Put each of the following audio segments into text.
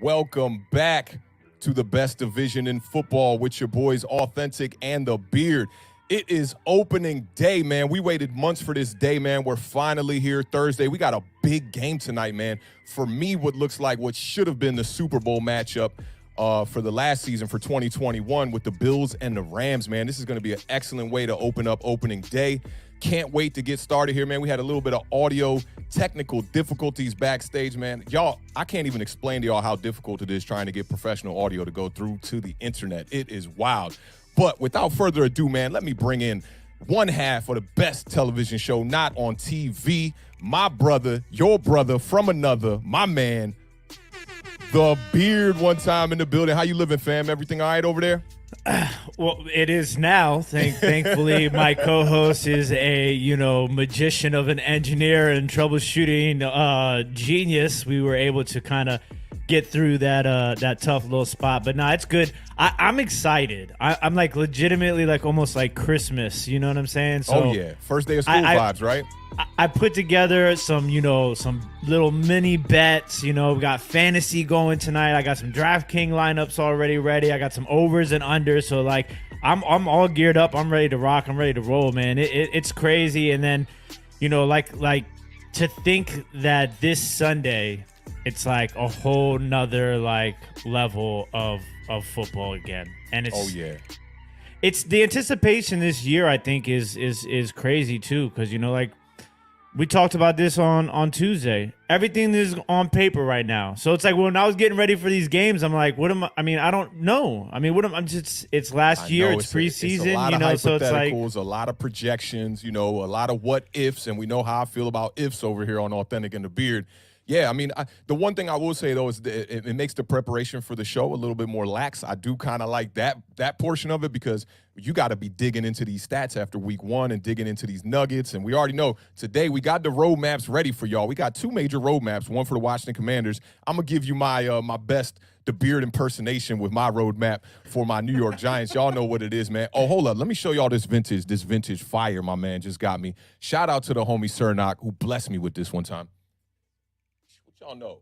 welcome back to the best division in football with your boys Awthentik and The Beard. It is opening day, man. We waited months for this day, man. We're finally here Thursday. We got a big game tonight, man. For me, what looks like what should have been the Super Bowl matchup for the last season for 2021 with the Bills and the Rams, man. This is going to be an excellent way to open up opening day. Can't wait to get started here, man. We had a little bit of audio technical difficulties backstage, man. Y'all, I can't even explain to y'all how difficult it is trying to get professional audio to go through to the internet. It is wild. But without further ado, man, let me bring in one half of the best television show not on TV. My brother, your brother from another, my man, The Beard, one time in the building. How you living, fam? Everything all right over there? Well, it is now. Thankfully, my co-host is a magician of an engineer and troubleshooting genius. We were able to kind of get through that tough little spot, but no, it's good. I'm excited. I'm like legitimately like almost like Christmas. You know what I'm saying? So, oh yeah, first day of school vibes, right? I put together some little mini bets. We got fantasy going tonight. I got some DraftKings lineups already ready. I got some overs and unders. So like I'm all geared up. I'm ready to rock. I'm ready to roll, man. It's crazy. And then, like to think that this Sunday it's like a whole nother like level of football again. And it's the anticipation this year, I think, is crazy too, because like we talked about this on Tuesday. Everything is on paper right now. So it's like when I was getting ready for these games, I'm like, what am I? I mean, I don't know. I mean, it's last year, it's preseason, it's a lot of so it's like a lot of projections, a lot of what ifs, and we know how I feel about ifs over here on Awthentik and The Beard. Yeah, I mean, the one thing I will say, though, is that it makes the preparation for the show a little bit more lax. I do kind of like that portion of it because you got to be digging into these stats after week one and digging into these nuggets. And we already know today we got the roadmaps ready for y'all. We got two major roadmaps, one for the Washington Commanders. I'm going to give you my best The Beard impersonation with my roadmap for my New York Giants. Y'all know what it is, man. Oh, hold up. Let me show y'all this vintage fire my man just got me. Shout out to the homie Cernock who blessed me with this one time. Y'all know.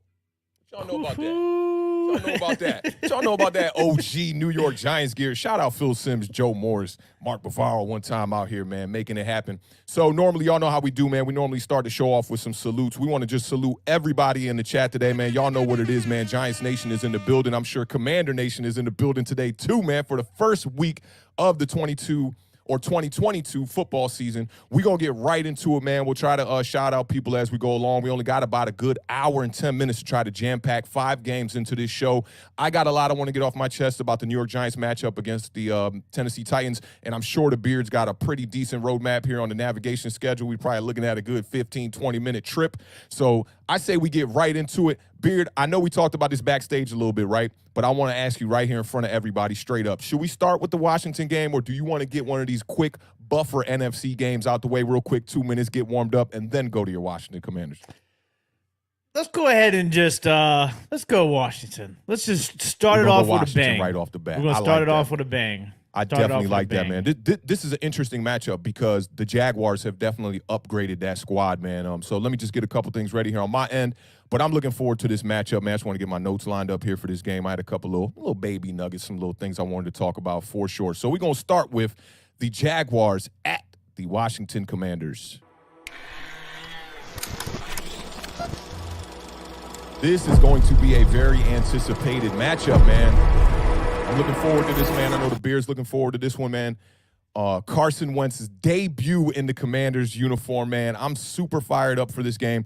What y'all know about that? Y'all know about that? Y'all know about that OG New York Giants gear? Shout out Phil Simms, Joe Morris, Mark Bavaro one time out here, man, making it happen. So normally, y'all know how we do, man. We normally start the show off with some salutes. We want to just salute everybody in the chat today, man. Y'all know what it is, man. Giants Nation is in the building. I'm sure Commander Nation is in the building today too, man, for the first week of the 2022 football season. We're going to get right into it, man. We'll try to shout out people as we go along. We only got about a good hour and 10 minutes to try to jam-pack 5 games into this show. I got a lot I want to get off my chest about the New York Giants matchup against the Tennessee Titans, and I'm sure the Beard's got a pretty decent roadmap here on the navigation schedule. We're probably looking at a good 15, 20-minute trip. So I say we get right into it. Beard, I know we talked about this backstage a little bit, right? But I want to ask you right here in front of everybody straight up. Should we start with the Washington game, or do you want to get one of these quick buffer NFC games out the way real quick, 2 minutes, get warmed up, and then go to your Washington Commanders? Let's go ahead and just let's go Washington. Let's just start it off with a bang. Right off the bat. We're going to start it off with a bang. I definitely like that, man. This is an interesting matchup because the Jaguars have definitely upgraded that squad, man. So let me just get a couple things ready here on my end. But I'm looking forward to this matchup, man. I just want to get my notes lined up here for this game. I had a couple little baby nuggets, some little things I wanted to talk about for sure. So we're going to start with the Jaguars at the Washington Commanders. This is going to be a very anticipated matchup, man. I'm looking forward to this, man. I know the Bears looking forward to this one, man. Carson Wentz's debut in the Commanders uniform, man. I'm super fired up for this game.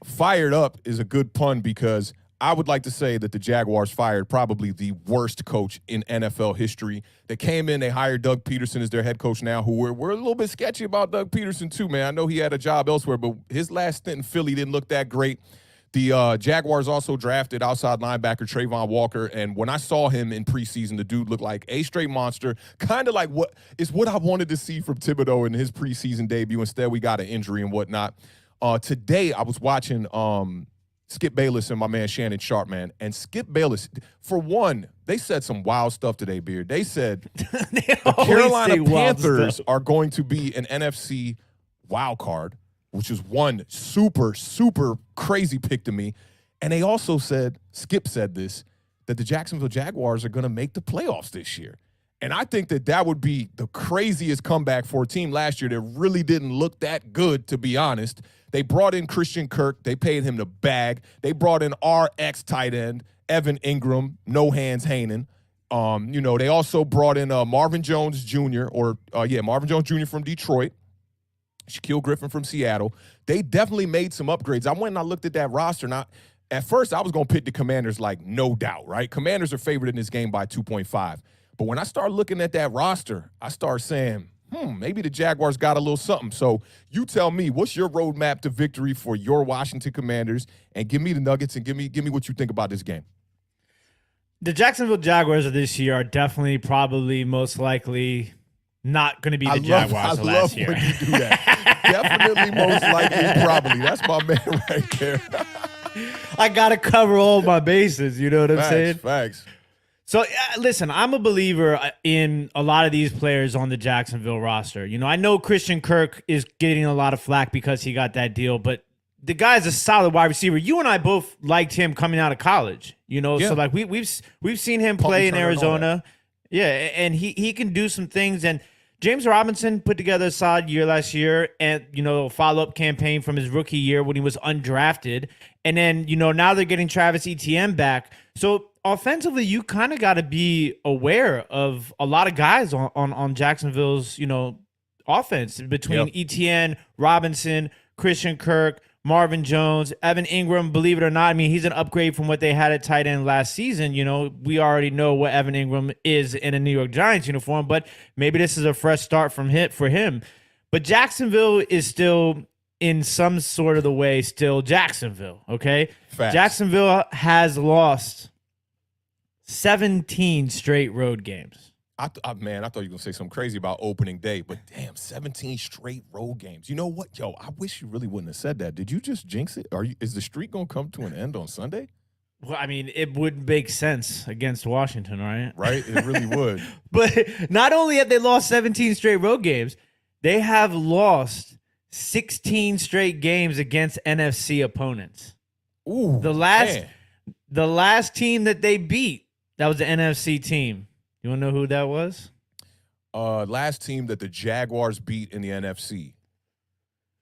Fired up is a good pun because I would like to say that the Jaguars fired probably the worst coach in NFL history. They came in, they hired Doug Peterson as their head coach now, who we're a little bit sketchy about Doug Peterson too, man. I know he had a job elsewhere, but his last stint in Philly didn't look that great. The Jaguars also drafted outside linebacker Trayvon Walker, and when I saw him in preseason, the dude looked like a straight monster, kind of like what I wanted to see from Thibodeau in his preseason debut. Instead, we got an injury and whatnot. Today, I was watching Skip Bayless and my man Shannon Sharp, man. And Skip Bayless, for one, they said some wild stuff today, Beard. They said the Carolina Panthers are going to be an NFC wild card, which is one super, super crazy pick to me. And they also said, Skip said this, that the Jacksonville Jaguars are going to make the playoffs this year. And I think that would be the craziest comeback for a team last year that really didn't look that good, to be honest. They brought in Christian Kirk. They paid him the bag. They brought in our ex-tight end, Evan Ingram, no hands Hanen. They also brought in Marvin Jones Jr. Marvin Jones Jr. from Detroit, Shaquille Griffin from Seattle. They definitely made some upgrades. I went and I looked at that roster. Now, at first, I was going to pick the Commanders like no doubt, right? Commanders are favored in this game by 2.5. But when I start looking at that roster, I start saying, maybe the Jaguars got a little something. So you tell me, what's your roadmap to victory for your Washington Commanders? And give me the nuggets and give me what you think about this game. The Jacksonville Jaguars of this year are definitely, probably, most likely not going to be the Jaguars of last year. I love when you do that. Definitely, most likely, probably. That's my man right there. I got to cover all my bases. You know what I'm saying? Facts. So, listen, I'm a believer in a lot of these players on the Jacksonville roster. I know Christian Kirk is getting a lot of flack because he got that deal, but the guy's a solid wide receiver. You and I both liked him coming out of college, So like we've seen him play in Arizona. Yeah, and he can do some things. And James Robinson put together a solid year last year, and a follow-up campaign from his rookie year when he was undrafted. And then, now they're getting Travis Etienne back. So offensively, you kind of got to be aware of a lot of guys on Jacksonville's, offense between Etienne, Robinson, Christian Kirk, Marvin Jones, Evan Ingram. Believe it or not, he's an upgrade from what they had at tight end last season. We already know what Evan Ingram is in a New York Giants uniform, but maybe this is a fresh start for him. But Jacksonville is still, in some sort of the way, still Jacksonville, okay? Facts. Jacksonville has lost 17 straight road games. I thought you were going to say something crazy about opening day, but damn, 17 straight road games. You know what? Yo, I wish you really wouldn't have said that. Did you just jinx it? Is the streak going to come to an end on Sunday? Well, it would make sense against Washington, right? Right? It really would. But not only have they lost 17 straight road games, they have lost 16 straight games against NFC opponents. Ooh, the last team that they beat, that was the NFC team. You want to know who that was? Last team that the Jaguars beat in the NFC.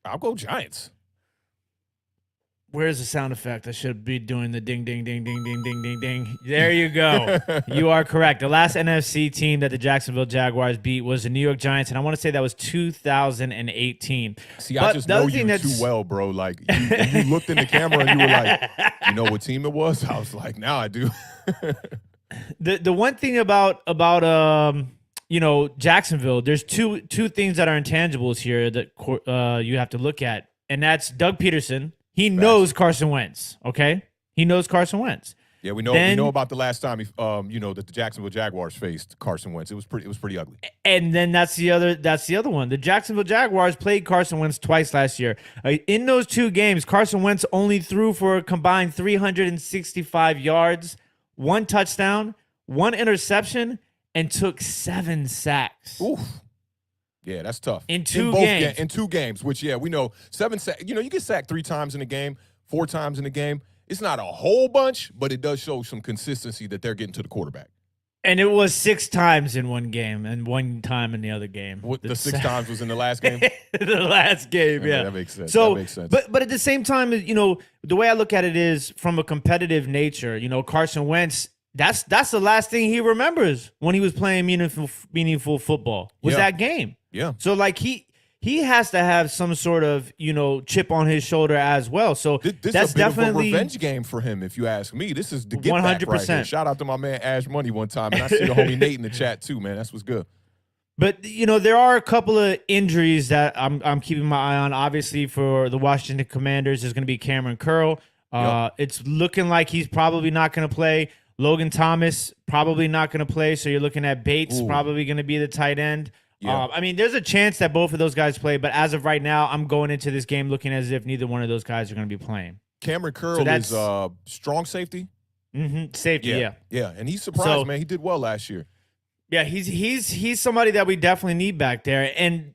I'll go Giants. Where's the sound effect? I should be doing the ding, ding, ding, ding, ding, ding, ding, ding. There you go. You are correct. The last NFC team that the Jacksonville Jaguars beat was the New York Giants, and I want to say that was 2018. See, I just know you too well, bro. Like, you looked in the camera and you were like, you know what team it was? I was like, now I do. The one thing about Jacksonville, there's two things that are intangibles here that you have to look at, and that's Doug Peterson. He knows Carson Wentz, okay? He knows Carson Wentz. Yeah, we know about the last time that the Jacksonville Jaguars faced Carson Wentz. It was pretty ugly. And then that's the other one. The Jacksonville Jaguars played Carson Wentz twice last year. In those two games, Carson Wentz only threw for a combined 365 yards, 1 touchdown, 1 interception, and took 7 sacks. Oof. Yeah, that's tough. In two games. In 2 games, which, we know 7 sacks. You get sacked 3 times in a game, 4 times in a game. It's not a whole bunch, but it does show some consistency that they're getting to the quarterback. And it was 6 times in one game and 1 time in the other game. The 6 times was in the last game? The last game, yeah. That makes sense. So, that makes sense. But at the same time, the way I look at it is from a competitive nature. Carson Wentz, that's the last thing he remembers when he was playing meaningful football was that game. Yeah. So, like, he has to have some sort of, chip on his shoulder as well. So this that's is a bit definitely of a revenge game for him, if you ask me. This is the get 100%. Back right here. Shout out to my man Ash Money one time, and I see the homie Nate in the chat too, man. That's what's good. But there are a couple of injuries that I'm keeping my eye on. Obviously, for the Washington Commanders, there's going to be Cameron Curl. It's looking like he's probably not going to play. Logan Thomas probably not going to play. So you're looking at Bates probably going to be the tight end. Yeah. There's a chance that both of those guys play, but as of right now, I'm going into this game looking as if neither one of those guys are going to be playing. Cameron Curl is strong safety. Mm-hmm. Safety, yeah. Yeah, and he's surprised, man. He did well last year. Yeah, he's somebody that we definitely need back there. And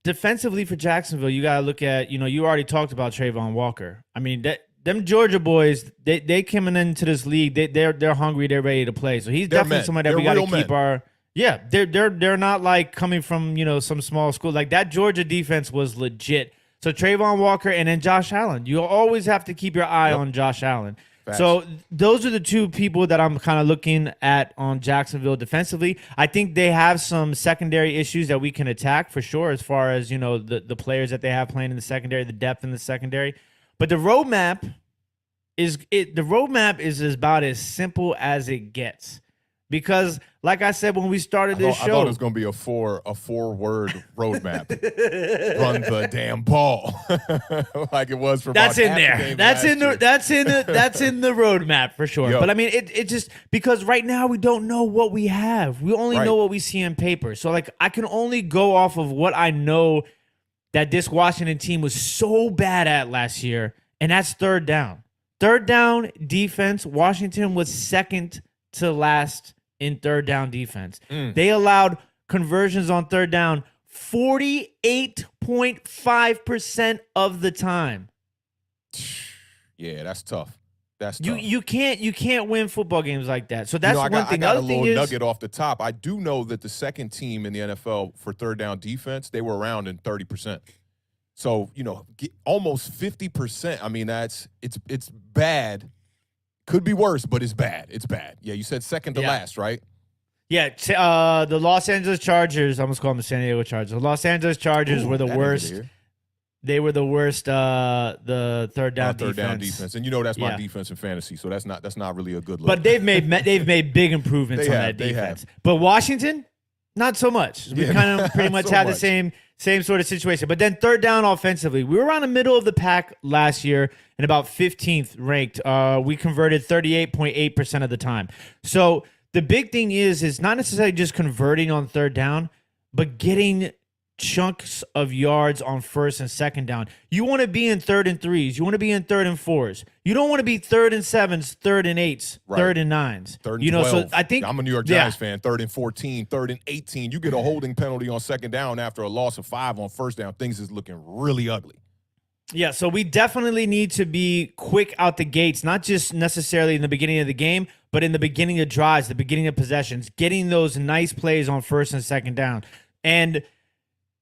defensively for Jacksonville, you got to look at, you already talked about Trayvon Walker. That them Georgia boys, they coming into this league, they're hungry, they're ready to play. So he's definitely someone that we got to keep our. Yeah, they're not like coming from some small school. Like that Georgia defense was legit. So Trayvon Walker and then Josh Allen. You'll always have to keep your eye on Josh Allen. Facts. So those are the two people that I'm kind of looking at on Jacksonville defensively. I think they have some secondary issues that we can attack for sure, as far as the players that they have playing in the secondary, the depth in the secondary. But the roadmap is about as simple as it gets. Because, like I said when we started this show, I thought it was going to be a four-word roadmap. Run the damn ball, like it was for. That's in there. That's in the roadmap for sure. Yo. But I mean, it just because right now we don't know what we have. We only know what we see on paper. So like, I can only go off of what I know that this Washington team was so bad at last year, and that's third down. Third down defense. Washington was second to last in third down defense. They allowed conversions on third down 48.5% of the time. Yeah, that's tough. That's tough. You can't win football games like that. So that's one thing. I got a little nugget off the top. I do know that the second team in the NFL for third down defense, they were around in 30%. So, almost 50%. I mean, it's bad. Could be worse, but it's bad. It's bad. Yeah, you said second to last, right? Yeah, the Los Angeles Chargers, I almost call them the San Diego Chargers. The Los Angeles Chargers were the worst. They were the worst. The third down defense, and that's my defense in fantasy, so that's not really a good look. But they've made big improvements on that defense. But Washington, not so much. We kind of pretty much had the same sort of situation. But then third down offensively, we were around the middle of the pack last year and about 15th ranked. We converted 38.8% of the time. So the big thing is not necessarily just converting on third down, but getting chunks of yards on first and second down. You want to be in third and threes. You want to be in third and fours. You don't want to be third and sevens, third and eights, third and nines. Third and 12. So I think I'm a New York Giants fan. Third and 14, third and 18. You get a holding penalty on second down after a loss of 5 on first down. Things is looking really ugly. Yeah, so we definitely need to be quick out the gates, not just necessarily in the beginning of the game, but in the beginning of drives, the beginning of possessions, getting those nice plays on first and second down. And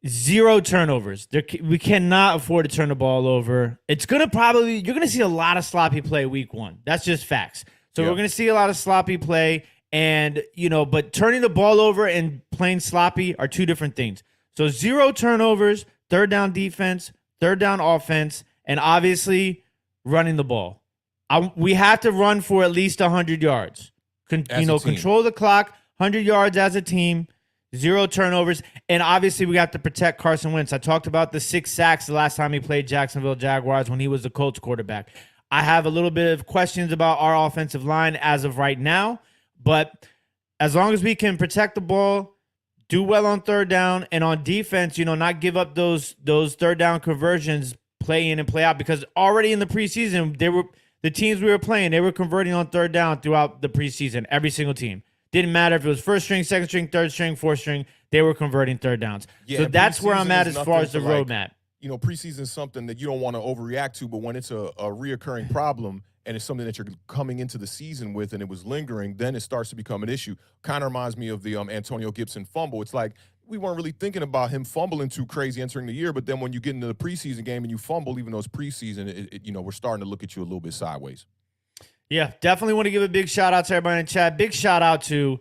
0 turnovers. We cannot afford to turn the ball over. You're going to see a lot of sloppy play week 1. That's just facts. So we're going to see a lot of sloppy play and, but turning the ball over and playing sloppy are two different things. So 0 turnovers, third down defense, third down offense, and obviously running the ball. We have to run for at least 100 yards. Control the clock, 100 yards as a team. 0 turnovers, and obviously we got to protect Carson Wentz. I talked about the 6 sacks the last time he played Jacksonville Jaguars when he was the Colts quarterback. I have a little bit of questions about our offensive line as of right now, but as long as we can protect the ball, do well on third down, and on defense, not give up those third down conversions, play in and play out, because already in the preseason, the teams we were playing, they were converting on third down throughout the preseason, every single team. Didn't matter if it was first string, second string, third string, fourth string. They were converting third downs. Yeah, so that's where I'm at as far as the roadmap. Preseason is something that you don't want to overreact to, but when it's a reoccurring problem and it's something that you're coming into the season with and it was lingering, then it starts to become an issue. Kind of reminds me of the Antonio Gibson fumble. It's like we weren't really thinking about him fumbling too crazy entering the year, but then when you get into the preseason game and you fumble, even though it's preseason, we're starting to look at you a little bit sideways. Yeah, definitely want to give a big shout out to everybody in the chat. Big shout out to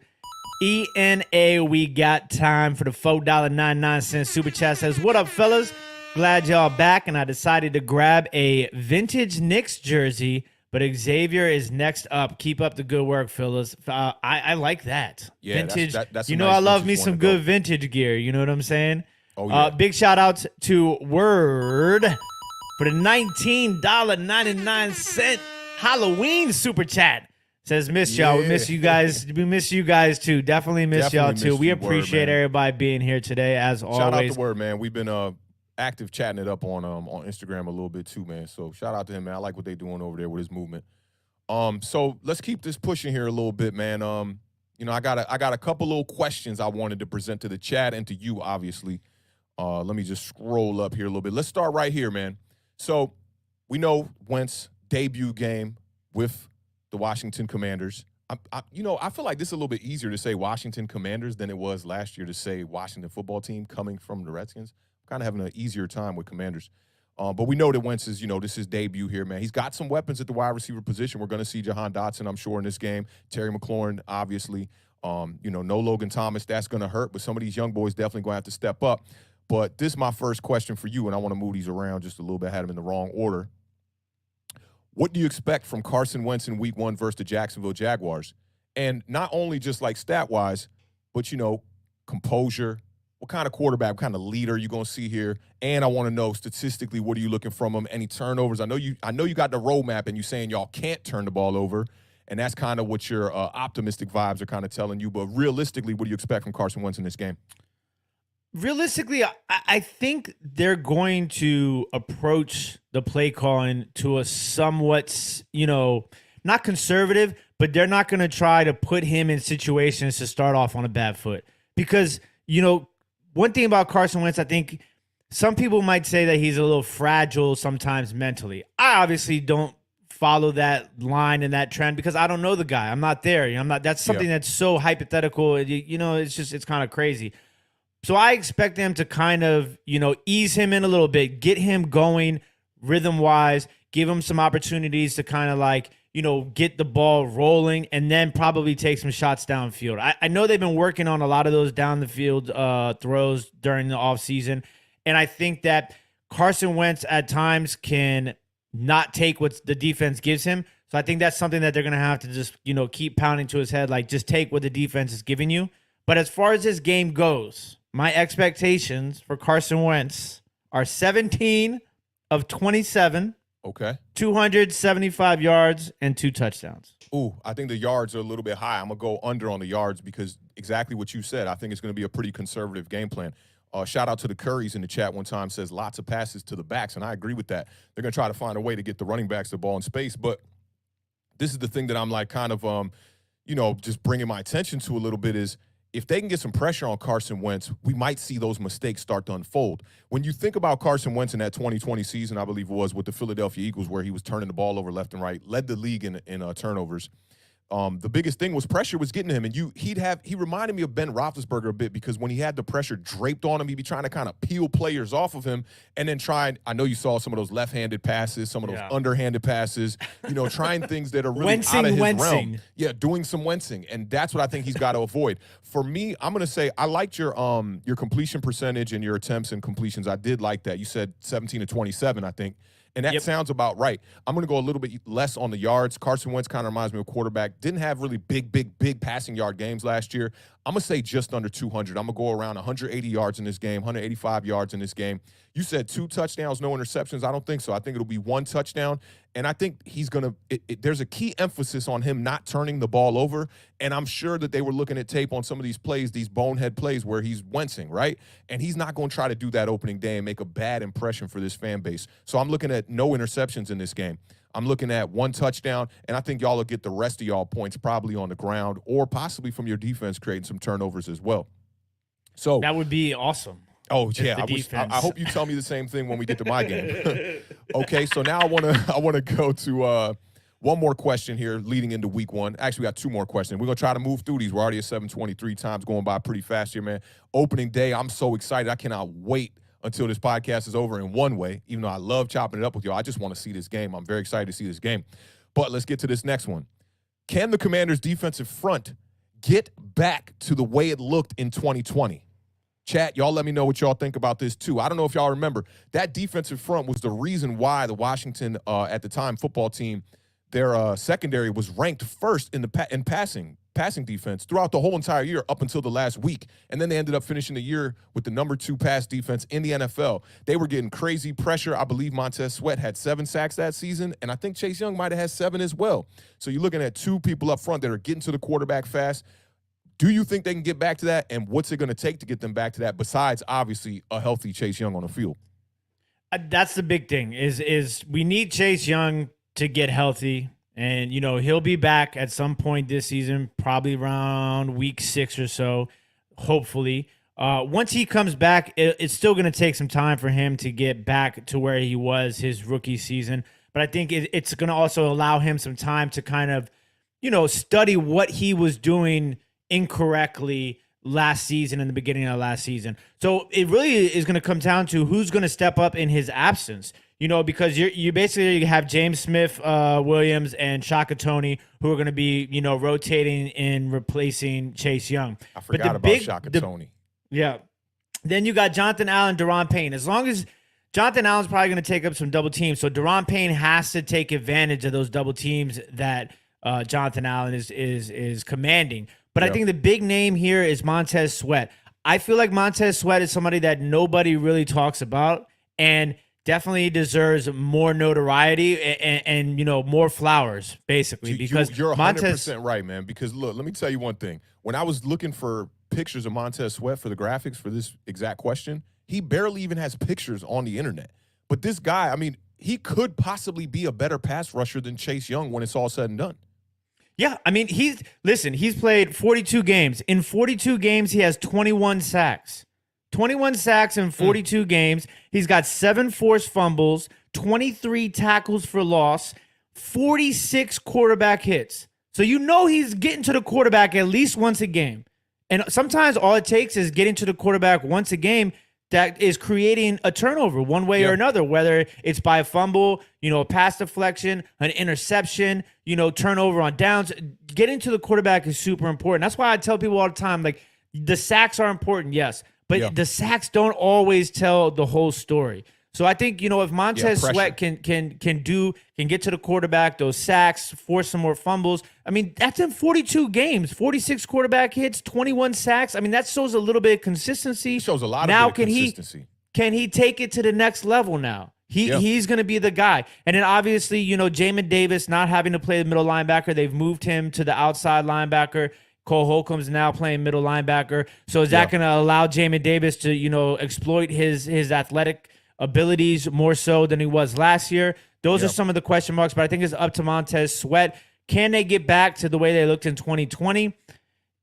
ENA. We got time for the $4.99 super chat. Says, what up, fellas? Glad y'all back, and I decided to grab a vintage Knicks jersey, but Xavier is next up. Keep up the good work, fellas. I like that. Yeah, vintage. That's I love me some good vintage gear. You know what I'm saying? Oh, yeah. Big shout out to Word for the $19.99 Halloween super chat. Says, miss y'all. We miss you guys. We miss you guys too. Definitely miss y'all too. We appreciate everybody being here today, as always. Shout out to Word, man. We've been active chatting it up on Instagram a little bit too, man. So shout out to him, man. I like what they're doing over there with his movement. So let's keep this pushing here a little bit, man. I got a couple little questions I wanted to present to the chat and to you, obviously. Let me just scroll up here a little bit. Let's start right here, man. So we know Wentz debut game with the Washington Commanders. I feel like this is a little bit easier to say Washington Commanders than it was last year to say Washington football team coming from the Redskins. I'm kind of having an easier time with Commanders. But we know that Wentz is, this is his debut here, man. He's got some weapons at the wide receiver position. We're going to see Jahan Dotson, I'm sure, in this game. Terry McLaurin, obviously. No Logan Thomas. That's going to hurt. But some of these young boys definitely going to have to step up. But this is my first question for you, and I want to move these around just a little bit. I had them in the wrong order. What do you expect from Carson Wentz in week 1 versus the Jacksonville Jaguars? And not only just like stat-wise, but, composure. What kind of quarterback, what kind of leader you going to see here? And I want to know statistically, what are you looking from him? Any turnovers? I know you got the roadmap and you saying y'all can't turn the ball over. And that's kind of what your optimistic vibes are kind of telling you. But realistically, what do you expect from Carson Wentz in this game? Realistically, I think they're going to approach the play calling to a somewhat, not conservative, but they're not going to try to put him in situations to start off on a bad foot. Because, one thing about Carson Wentz, I think some people might say that he's a little fragile sometimes mentally. I obviously don't follow that line and that trend because I don't know the guy. I'm not there. That's something that's so hypothetical. It's kind of crazy. So I expect them to kind of, ease him in a little bit, get him going rhythm-wise, give him some opportunities to kind of get the ball rolling, and then probably take some shots downfield. I know they've been working on a lot of those down the field throws during the offseason, and I think that Carson Wentz at times can not take what the defense gives him. So I think that's something that they're going to have to just, keep pounding to his head, like just take what the defense is giving you. But as far as this game goes, my expectations for Carson Wentz are 17 of 27. Okay. 275 yards and 2 touchdowns. Ooh, I think the yards are a little bit high. I'm going to go under on the yards because exactly what you said. I think it's going to be a pretty conservative game plan. Shout out to the Currys in the chat one time, says lots of passes to the backs, and I agree with that. They're going to try to find a way to get the running backs the ball in space, but this is the thing that I'm like kind of, just bringing my attention to a little bit is if they can get some pressure on Carson Wentz, we might see those mistakes start to unfold. When you think about Carson Wentz in that 2020 season, I believe it was, with the Philadelphia Eagles, where he was turning the ball over left and right, led the league in turnovers. The biggest thing was pressure was getting to him, and he reminded me of Ben Roethlisberger a bit because when he had the pressure draped on him, he'd be trying to kind of peel players off of him and then I know you saw some of those left-handed passes, some of those underhanded passes, trying things that are really out of his realm. Yeah, doing some Wentzing, and that's what I think he's got to avoid. For me, I'm going to say I liked your completion percentage and your attempts and completions. I did like that. You said 17 to 27, I think. And that sounds about right. I'm going to go a little bit less on the yards. Carson Wentz kind of reminds me of a quarterback. Didn't have really big passing yard games last year. I'm going to say just under 200. I'm going to go around 180 yards in this game, 185 yards in this game. You said 2 touchdowns, no interceptions. I don't think so. I think it'll be 1 touchdown. And I think he's going to there's a key emphasis on him not turning the ball over. And I'm sure that they were looking at tape on some of these plays, these bonehead plays where he's Wentzing, right? And he's not going to try to do that opening day and make a bad impression for this fan base. So I'm looking at no interceptions in this game. I'm looking at 1 touchdown, and I think y'all will get the rest of y'all points probably on the ground or possibly from your defense creating some turnovers as well. So that would be awesome. Oh yeah, I hope you tell me the same thing when we get to my game. Okay, so now I want to go to one more question here leading into week 1. Actually, we got 2 more questions. We're gonna try to move through these. We're already at 7:23. Time's going by pretty fast here, man. Opening day, I'm so excited. I cannot wait until this podcast is over in one way. Even though I love chopping it up with y'all, I just want to see this game. I'm very excited to see this game. But let's get to this next one. Can the Commanders' defensive front get back to the way it looked in 2020? Chat, y'all let me know what y'all think about this, too. I don't know if y'all remember. That defensive front was the reason why the Washington, at the time, football team, their secondary was ranked first in passing defense throughout the whole entire year up until the last week. And then they ended up finishing the year with the number 2 pass defense in the NFL. They were getting crazy pressure. I believe Montez Sweat had 7 sacks that season, and I think Chase Young might have had 7 as well. So you're looking at 2 people up front that are getting to the quarterback fast. Do you think they can get back to that, and what's it going to take to get them back to that besides, obviously, a healthy Chase Young on the field? That's the big thing is we need Chase Young to get healthy, and, he'll be back at some point this season, probably around week 6 or so, hopefully. Once he comes back, it's still going to take some time for him to get back to where he was his rookie season. but I think it's going to also allow him some time to kind of, study what he was doing incorrectly last season and the beginning of last season. So it really is going to come down to who's going to step up in his absence. Because you basically have James Smith, Williams, and Shaka Toney who are going to be, rotating and replacing Chase Young. I forgot about Shaka Toney. Yeah. Then you got Jonathan Allen, Daron Payne. As long as Jonathan Allen's probably going to take up some double teams, so Daron Payne has to take advantage of those double teams that Jonathan Allen is commanding. But I think the big name here is Montez Sweat. I feel like Montez Sweat is somebody that nobody really talks about, and definitely deserves more notoriety and more flowers, basically. Because you're 100% right, man. Because look, let me tell you one thing. When I was looking for pictures of Montez Sweat for the graphics for this exact question, he barely even has pictures on the internet. But this guy, I mean, he could possibly be a better pass rusher than Chase Young when it's all said and done. Yeah, I mean, he's played 42 games. In 42 games, he has 21 sacks. 21 sacks in 42 games. He's got 7 forced fumbles, 23 tackles for loss, 46 quarterback hits. So he's getting to the quarterback at least once a game. And sometimes all it takes is getting to the quarterback once a game that is creating a turnover one way or another, whether it's by a fumble, a pass deflection, an interception, turnover on downs. Getting to the quarterback is super important. That's why I tell people all the time, like, the sacks are important, yes, but the sacks don't always tell the whole story. So I think, if Montez Sweat can get to the quarterback, those sacks, force some more fumbles. I mean, that's in 42 games, 46 quarterback hits, 21 sacks. I mean, that shows a little bit of consistency. It shows a lot of consistency. Can he take it to the next level now? He's going to be the guy. And then obviously, Jamin Davis not having to play the middle linebacker. They've moved him to the outside linebacker. Cole Holcomb's now playing middle linebacker. So is that going to allow Jamin Davis to, exploit his athletic abilities more so than he was last year? Those are some of the question marks, but I think it's up to Montez Sweat. Can they get back to the way they looked in 2020?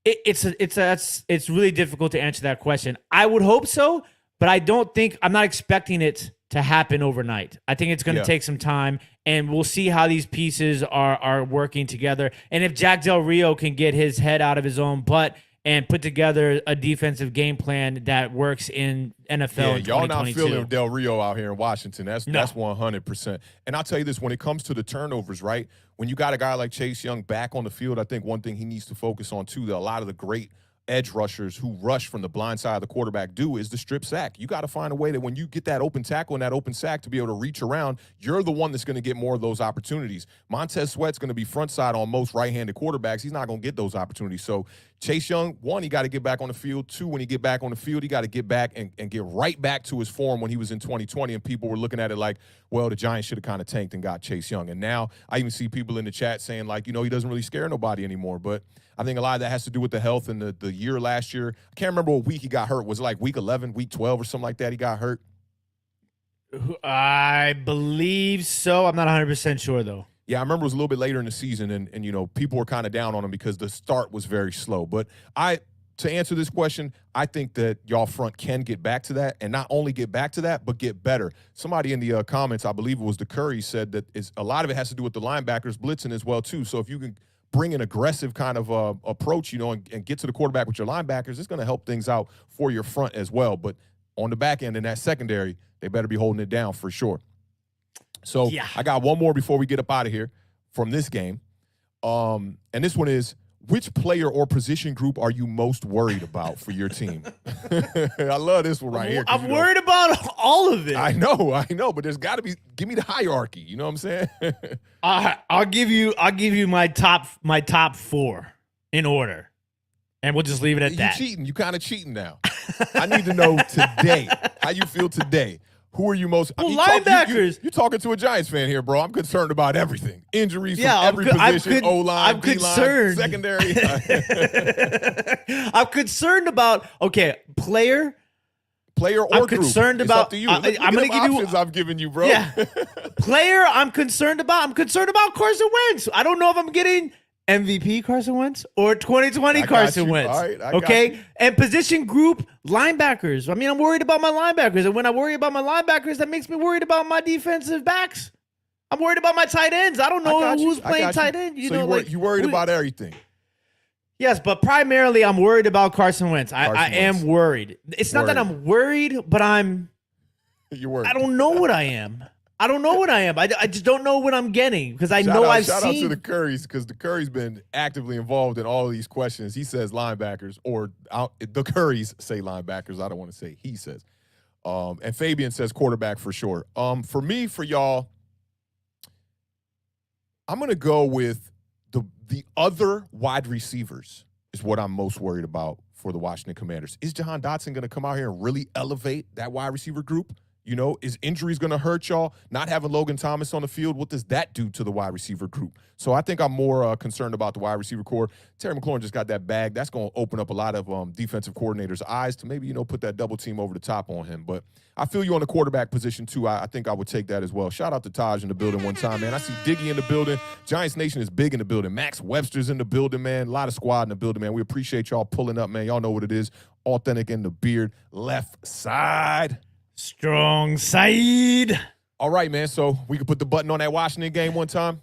It's really difficult to answer that question. I would hope so, but I'm not expecting it to happen overnight. I think it's going to take some time, and we'll see how these pieces are working together. And if Jack Del Rio can get his head out of his own butt and put together a defensive game plan that works in NFL in 2022. Y'all not feeling Del Rio out here in Washington. That's 100%. And I'll tell you this, when it comes to the turnovers, right, when you got a guy like Chase Young back on the field, I think one thing he needs to focus on, too, that a lot of the great edge rushers who rush from the blind side of the quarterback do, is the strip sack. You got to find a way that when you get that open tackle and that open sack to be able to reach around, you're the one that's going to get more of those opportunities. Montez Sweat's going to be front side on most right-handed quarterbacks. He's not going to get those opportunities. So Chase Young, one, he got to get back on the field. Two, when he get back on the field, he got to get back and get right back to his form when he was in 2020, and people were looking at it like, well, the Giants should have kind of tanked and got Chase Young. And now I even see people in the chat saying, like, he doesn't really scare nobody anymore. But I think a lot of that has to do with the health and the year last year. I can't remember what week he got hurt. Was it like week 11, week 12 or something like that he got hurt? I believe so. I'm not 100% sure, though. Yeah, I remember it was a little bit later in the season, and people were kind of down on him because the start was very slow. But to answer this question, I think that y'all front can get back to that, and not only get back to that, but get better. Somebody in the comments, I believe it was the Curry, said that a lot of it has to do with the linebackers blitzing as well, too. So if you can bring an aggressive kind of approach, and get to the quarterback with your linebackers, it's going to help things out for your front as well. But on the back end in that secondary, they better be holding it down for sure. So I got one more before we get up out of here from this game. And this one is, which player or position group are you most worried about for your team? I love this one right here. I'm worried about all of it. I know, but there's got to be, give me the hierarchy. You know what I'm saying? I'll give you my top 4 in order, and we'll just leave it at that. You kind of cheating now. I need to know today how you feel today. Who are you most? Well, linebackers. You're talking to a Giants fan here, bro. I'm concerned about everything. Injuries from every position, O-line, D-line, secondary. I'm concerned about, player or I'm group. Concerned it's about. Up to you. I'm going to give you options I've given you, bro. Yeah. Player, I'm concerned about Carson Wentz. I don't know if I'm getting MVP Carson Wentz or 2020 Carson Wentz. All right, I got you. And position group, linebackers. I mean, I'm worried about my linebackers. And when I worry about my linebackers, that makes me worried about my defensive backs. I'm worried about my tight ends. I don't know who's playing tight end. You worried about everything. Yes, but primarily I'm worried about Carson Wentz. I am worried. It's not that I'm worried, but You're worried. I don't know what I am. I don't know what I am. I just don't know what I'm getting because I've seen. Shout out to the Currys because the Curry's been actively involved in all of these questions. He says linebackers, or the Currys say linebackers. I don't want to say he says. And Fabian says quarterback for sure. For me, for y'all, I'm gonna go with the other wide receivers is what I'm most worried about for the Washington Commanders. Is Jahan Dotson gonna come out here and really elevate that wide receiver group? You know, is injuries going to hurt y'all? Not having Logan Thomas on the field, what does that do to the wide receiver group? So I think I'm more concerned about the wide receiver core. Terry McLaurin just got that bag. That's going to open up a lot of defensive coordinators' eyes to maybe, put that double team over the top on him. But I feel you on the quarterback position, too. I think I would take that as well. Shout out to Taj in the building one time, man. I see Diggy in the building. Giants Nation is big in the building. Max Webster's in the building, man. A lot of squad in the building, man. We appreciate y'all pulling up, man. Y'all know what it is. Awthentik and The Beard, left side. Strong side. All right, man. So we can put the button on that Washington game one time.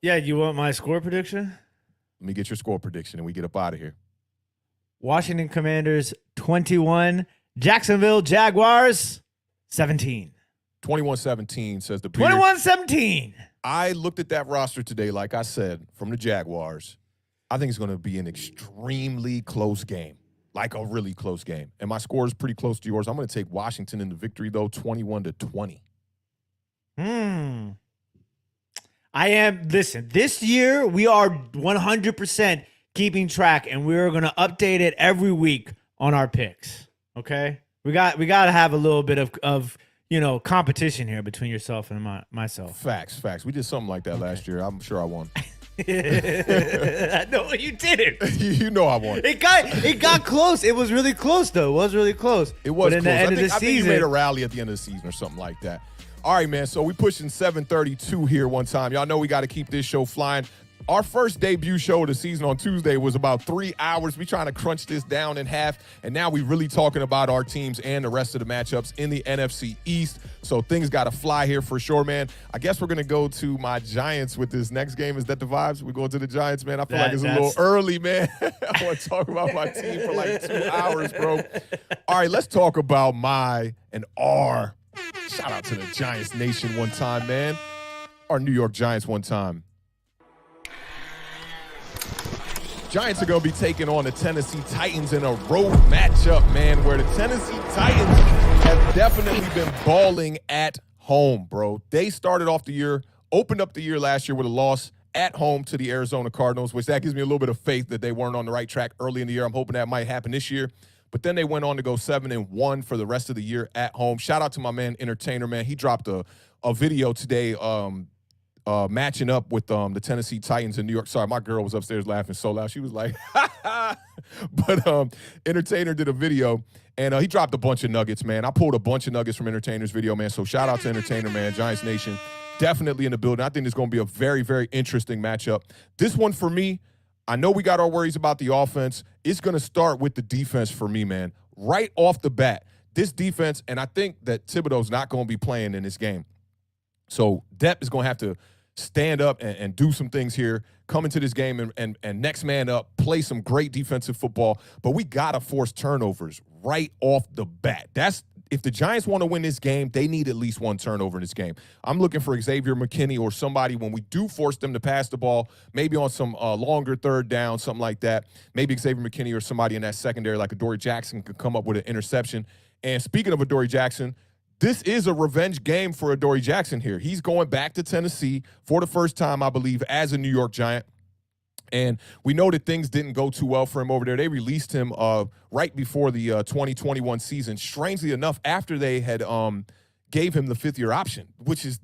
Yeah, you want my score prediction? Let me get your score prediction and we get up out of here. Washington Commanders 21, Jacksonville Jaguars 17. 21-17 says the Beard. 21-17. I looked at that roster today, like I said, from the Jaguars. I think it's going to be an extremely close game. Like a really close game. And my score is pretty close to yours. I'm going to take Washington in the victory, though, 21-20. Listen, this year we are 100% keeping track, and we're going to update it every week on our picks, okay? We got to have a little bit of competition here between yourself and myself. Facts. We did something like that last year. I'm sure I won. No, you didn't. You know I won. It got close. It was really close, though. It was really close. It was but close. I think you made a rally at the end of the season or something like that. All right, man. So we pushing 7:32 here one time. Y'all know we got to keep this show flying. Our first debut show of the season on Tuesday was about 3 hours. We trying to crunch this down in half, and now we really talking about our teams and the rest of the matchups in the NFC East. So things got to fly here for sure, man. I guess we're going to go to my Giants with this next game. Is that the vibes? We're going to the Giants, man. I feel like it's a little early, man. I want to talk about my team for like 2 hours, bro. All right, let's talk about my and our. Shout out to the Giants Nation one time, man. Our New York Giants one time. Giants are going to be taking on the Tennessee Titans in a road matchup, man, where the Tennessee Titans have definitely been balling at home, bro. They started off the year, opened up the year last year with a loss at home to the Arizona Cardinals, which that gives me a little bit of faith that they weren't on the right track early in the year. I'm hoping that might happen this year. But then they went on to go 7-1 for the rest of the year at home. Shout out to my man, Entertainer, man. He dropped a video today matching up with the Tennessee Titans in New York. Sorry, my girl was upstairs laughing so loud. She was like, But Entertainer did a video, and he dropped a bunch of nuggets, man. I pulled a bunch of nuggets from Entertainer's video, man. So shout out to Entertainer, man. Giants Nation, definitely in the building. I think it's going to be a very, very interesting matchup. This one for me, I know we got our worries about the offense. It's going to start with the defense for me, man. Right off the bat, this defense, and I think that Thibodeau's not going to be playing in this game. So Depp is going to have to stand up and do some things here, come into this game and next man up, play some great defensive football. But we got to force turnovers right off the bat. If the Giants want to win this game, they need at least one turnover in this game. I'm looking for Xavier McKinney or somebody when we do force them to pass the ball, maybe on some longer third down, something like that. Maybe Xavier McKinney or somebody in that secondary like Adoree Jackson could come up with an interception. And speaking of Adoree Jackson, this is a revenge game for Adoree Jackson here. He's going back to Tennessee for the first time, I believe, as a New York Giant. And we know that things didn't go too well for him over there. They released him right before the 2021 season. Strangely enough, after they had gave him the fifth-year option, which is,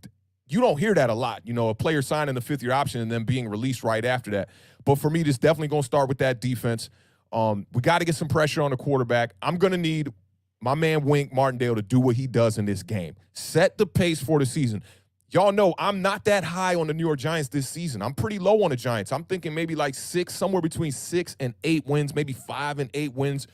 you don't hear that a lot. You know, a player signing the fifth-year option and then being released right after that. But for me, this definitely going to start with that defense. We got to get some pressure on the quarterback. I'm going to need my man Wink Martindale to do what he does in this game. Set the pace for the season. Y'all know I'm not that high on the New York Giants this season. I'm pretty low on the Giants. I'm thinking maybe like somewhere between 6 and 8 wins, maybe 5 and 8 wins.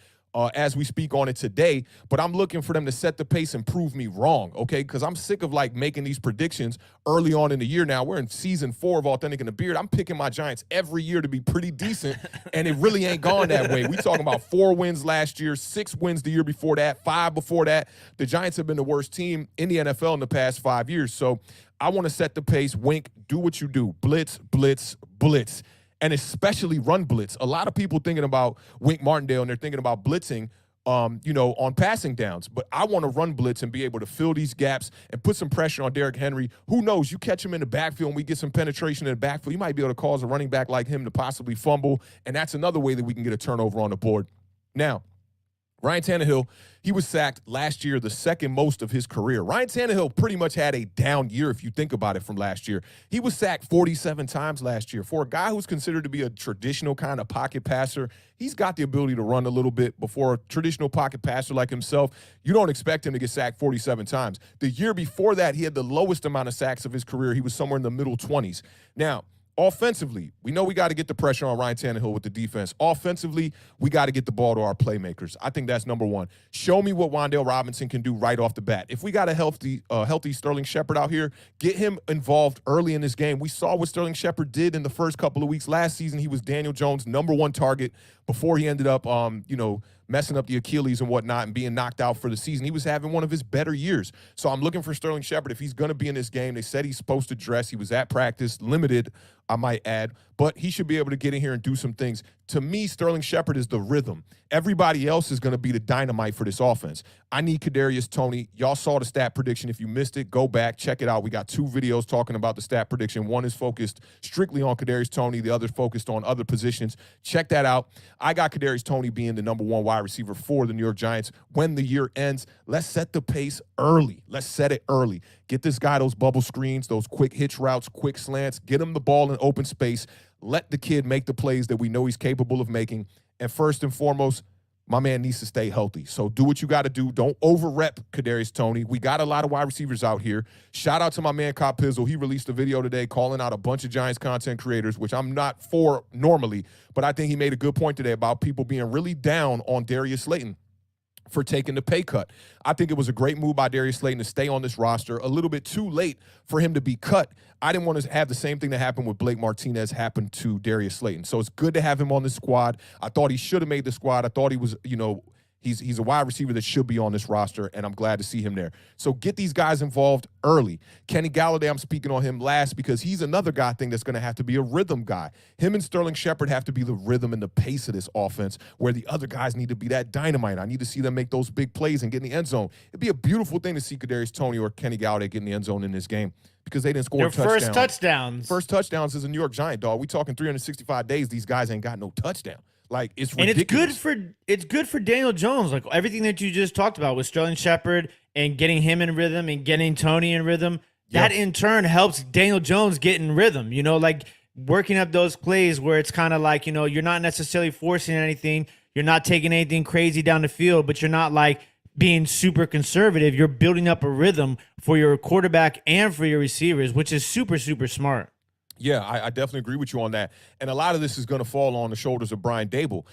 as we speak on it today, but I'm looking for them to set the pace and prove me wrong, okay? Because I'm sick of like making these predictions early on in the year now. We're in season 4 of Awthentik and The Beard. I'm picking my Giants every year to be pretty decent, and it really ain't gone that way. We talking about 4 wins last year, 6 wins the year before that, 5 before that. The Giants have been the worst team in the NFL in the past 5 years. So I want to set the pace. Wink, do what you do. Blitz, blitz, blitz. And especially run blitz. A lot of people thinking about Wink Martindale, and they're thinking about blitzing, on passing downs. But I want to run blitz and be able to fill these gaps and put some pressure on Derrick Henry. Who knows? You catch him in the backfield and we get some penetration in the backfield, you might be able to cause a running back like him to possibly fumble, and that's another way that we can get a turnover on the board. Now, Ryan Tannehill, he was sacked last year, the second most of his career. Ryan Tannehill pretty much had a down year if you think about it from last year. He was sacked 47 times last year. For a guy who's considered to be a traditional kind of pocket passer, he's got the ability to run a little bit. Before a traditional pocket passer like himself, you don't expect him to get sacked 47 times. The year before that, he had the lowest amount of sacks of his career. He was somewhere in the middle 20s. Now, offensively, we know we got to get the pressure on Ryan Tannehill with the defense. Offensively, we got to get the ball to our playmakers. I think that's number one. Show me what Wan'Dale Robinson can do right off the bat. If we got a healthy Sterling Shepard out here, get him involved early in this game. We saw what Sterling Shepard did in the first couple of weeks. Last season, he was Daniel Jones' #1 target before he ended up, messing up the Achilles and whatnot and being knocked out for the season. He was having one of his better years. So I'm looking for Sterling Shepard. If he's going to be in this game, they said he's supposed to dress. He was at practice, limited, I might add, but he should be able to get in here and do some things. To me, Sterling Shepard is the rhythm. Everybody else is going to be the dynamite for this offense. I need Kadarius Toney. Y'all saw the stat prediction. If you missed it, go back, check it out. We got 2 videos talking about the stat prediction. One is focused strictly on Kadarius Toney. The other is focused on other positions. Check that out. I got Kadarius Toney being the #1 wide receiver for the New York Giants when the year ends. Let's set the pace early. Let's set it early. Get this guy those bubble screens, those quick hitch routes, quick slants. Get him the ball in open space. Let the kid make the plays that we know he's capable of making. And first and foremost, my man needs to stay healthy. So do what you got to do. Don't over-rep Kadarius Toney. We got a lot of wide receivers out here. Shout out to my man Cop Pizzle. He released a video today calling out a bunch of Giants content creators, which I'm not for normally, but I think he made a good point today about people being really down on Darius Slayton for taking the pay cut. I think it was a great move by Darius Slayton to stay on this roster. A little bit too late for him to be cut. I didn't want to have the same thing that happened with Blake Martinez happen to Darius Slayton. So it's good to have him on the squad. I thought he should have made the squad. I thought he was, he's a wide receiver that should be on this roster, and I'm glad to see him there. So get these guys involved early. Kenny Galladay, I'm speaking on him last because he's another guy I think that's going to have to be a rhythm guy. Him and Sterling Shepard have to be the rhythm and the pace of this offense, where the other guys need to be that dynamite. I need to see them make those big plays and get in the end zone. It'd be a beautiful thing to see Kadarius Toney or Kenny Galladay get in the end zone in this game because they didn't score Their touchdowns. first touchdowns. First touchdowns as a New York Giant, dog. We talking 365 days. These guys ain't got no touchdown. Like, it's ridiculous. And it's good for Daniel Jones. Like everything that you just talked about with Sterling Shepard and getting him in rhythm and getting Toney in rhythm, that in turn helps Daniel Jones get in rhythm. Like working up those plays where it's kind of like, you're not necessarily forcing anything. You're not taking anything crazy down the field, but you're not like being super conservative. You're building up a rhythm for your quarterback and for your receivers, which is super, super smart. Yeah, I definitely agree with you on that. And a lot of this is going to fall on the shoulders of Brian Dable.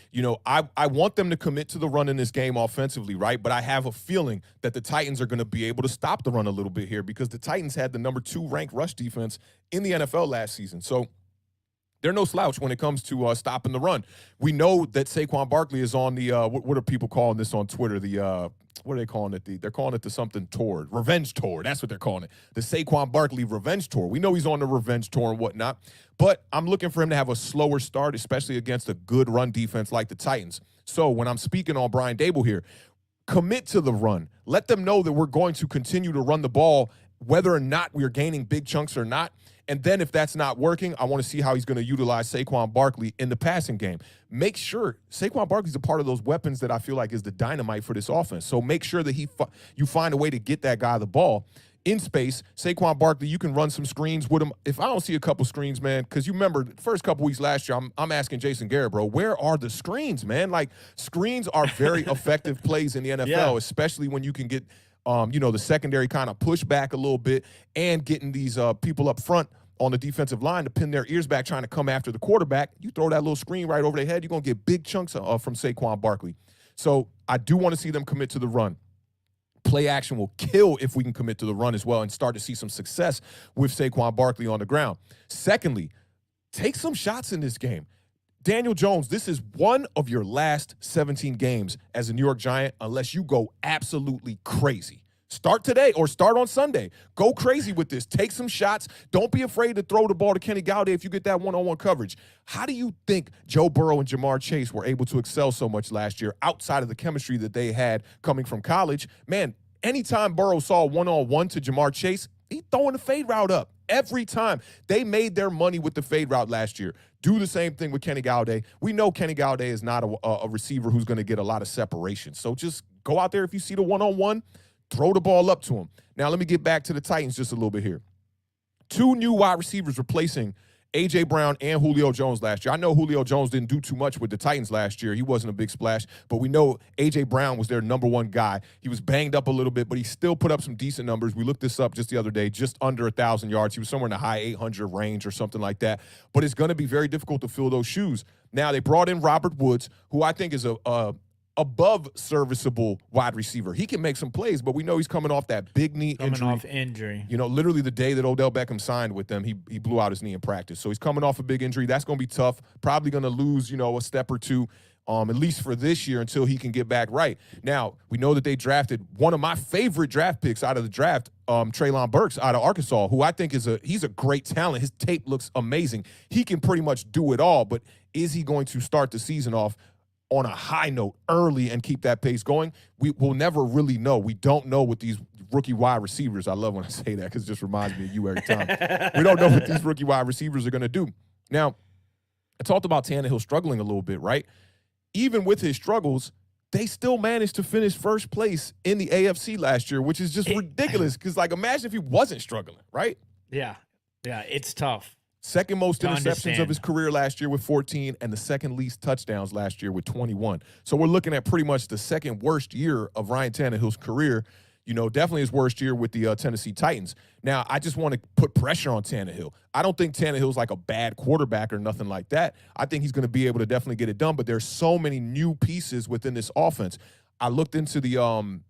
I want them to commit to the run in this game offensively, right? But I have a feeling that the Titans are going to be able to stop the run a little bit here because the Titans had the #2 ranked rush defense in the NFL last season. So they're no slouch when it comes to stopping the run. We know that Saquon Barkley is on the what are people calling this on Twitter? What are they calling it? They're calling it the something tour, revenge tour. That's what they're calling it. The Saquon Barkley revenge tour. We know he's on the revenge tour and whatnot, but I'm looking for him to have a slower start, especially against a good run defense like the Titans. So when I'm speaking on Brian Dable here, commit to the run. Let them know that we're going to continue to run the ball, whether or not we're gaining big chunks or not. And then if that's not working, I want to see how he's going to utilize Saquon Barkley in the passing game. Make sure Saquon Barkley's a part of those weapons that I feel like is the dynamite for this offense. So make sure that you find a way to get that guy the ball in space. Saquon Barkley, you can run some screens with him. If I don't see a couple screens, man, because you remember the first couple weeks last year, I'm asking Jason Garrett, bro, where are the screens, man? Like, screens are very effective plays in the NFL, especially when you can get the secondary kind of push back a little bit and getting these people up front on the defensive line to pin their ears back trying to come after the quarterback. You throw that little screen right over their head, you're going to get big chunks from Saquon Barkley. So I do want to see them commit to the run. Play action will kill if we can commit to the run as well and start to see some success with Saquon Barkley on the ground. Secondly, take some shots in this game. Daniel Jones, this is one of your last 17 games as a New York Giant unless you go absolutely crazy. Start today or start on Sunday. Go crazy with this. Take some shots. Don't be afraid to throw the ball to Kenny Galladay if you get that one-on-one coverage. How do you think Joe Burrow and Jamar Chase were able to excel so much last year outside of the chemistry that they had coming from college? Man, anytime Burrow saw one-on-one to Jamar Chase, he throwing the fade route up. Every time. They made their money with the fade route last year. Do the same thing with Kenny Galladay. We know Kenny Galladay is not a receiver who's going to get a lot of separation. So just go out there if you see the one-on-one, throw the ball up to him. Now, let me get back to the Titans just a little bit here. 2 new wide receivers replacing A.J. Brown and Julio Jones last year. I know Julio Jones didn't do too much with the Titans last year. He wasn't a big splash, but we know A.J. Brown was their number 1 guy. He was banged up a little bit, but he still put up some decent numbers. We looked this up just the other day, just under 1,000 yards. He was somewhere in the high 800 range or something like that, but it's going to be very difficult to fill those shoes. Now, they brought in Robert Woods, who I think is a above serviceable wide receiver. He can make some plays, but we know he's coming off that big knee injury. Coming off injury. You know, literally the day that Odell Beckham signed with them, he blew out his knee in practice. So he's coming off a big injury. That's going to be tough. Probably going to lose, a step or two, at least for this year until he can get back right. Now, we know that they drafted one of my favorite draft picks out of the draft, Treylon Burks out of Arkansas, who I think he's a great talent. His tape looks amazing. He can pretty much do it all, but is he going to start the season off on a high note early and keep that pace going? We will never really know. We don't know what these rookie wide receivers, I love when I say that because it just reminds me of you every time. We don't know what these rookie wide receivers are going to do. Now, I talked about Tannehill struggling a little bit, right? Even with his struggles, they still managed to finish first place in the AFC last year, which is just ridiculous because, imagine if he wasn't struggling, right? Yeah, it's tough. Second most interceptions of his career last year with 14 and the second least touchdowns last year with 21. So we're looking at pretty much the second worst year of Ryan Tannehill's career. Definitely his worst year with the Tennessee Titans. Now, I just want to put pressure on Tannehill. I don't think Tannehill's like a bad quarterback or nothing like that. I think he's going to be able to definitely get it done, but there's so many new pieces within this offense. I looked into the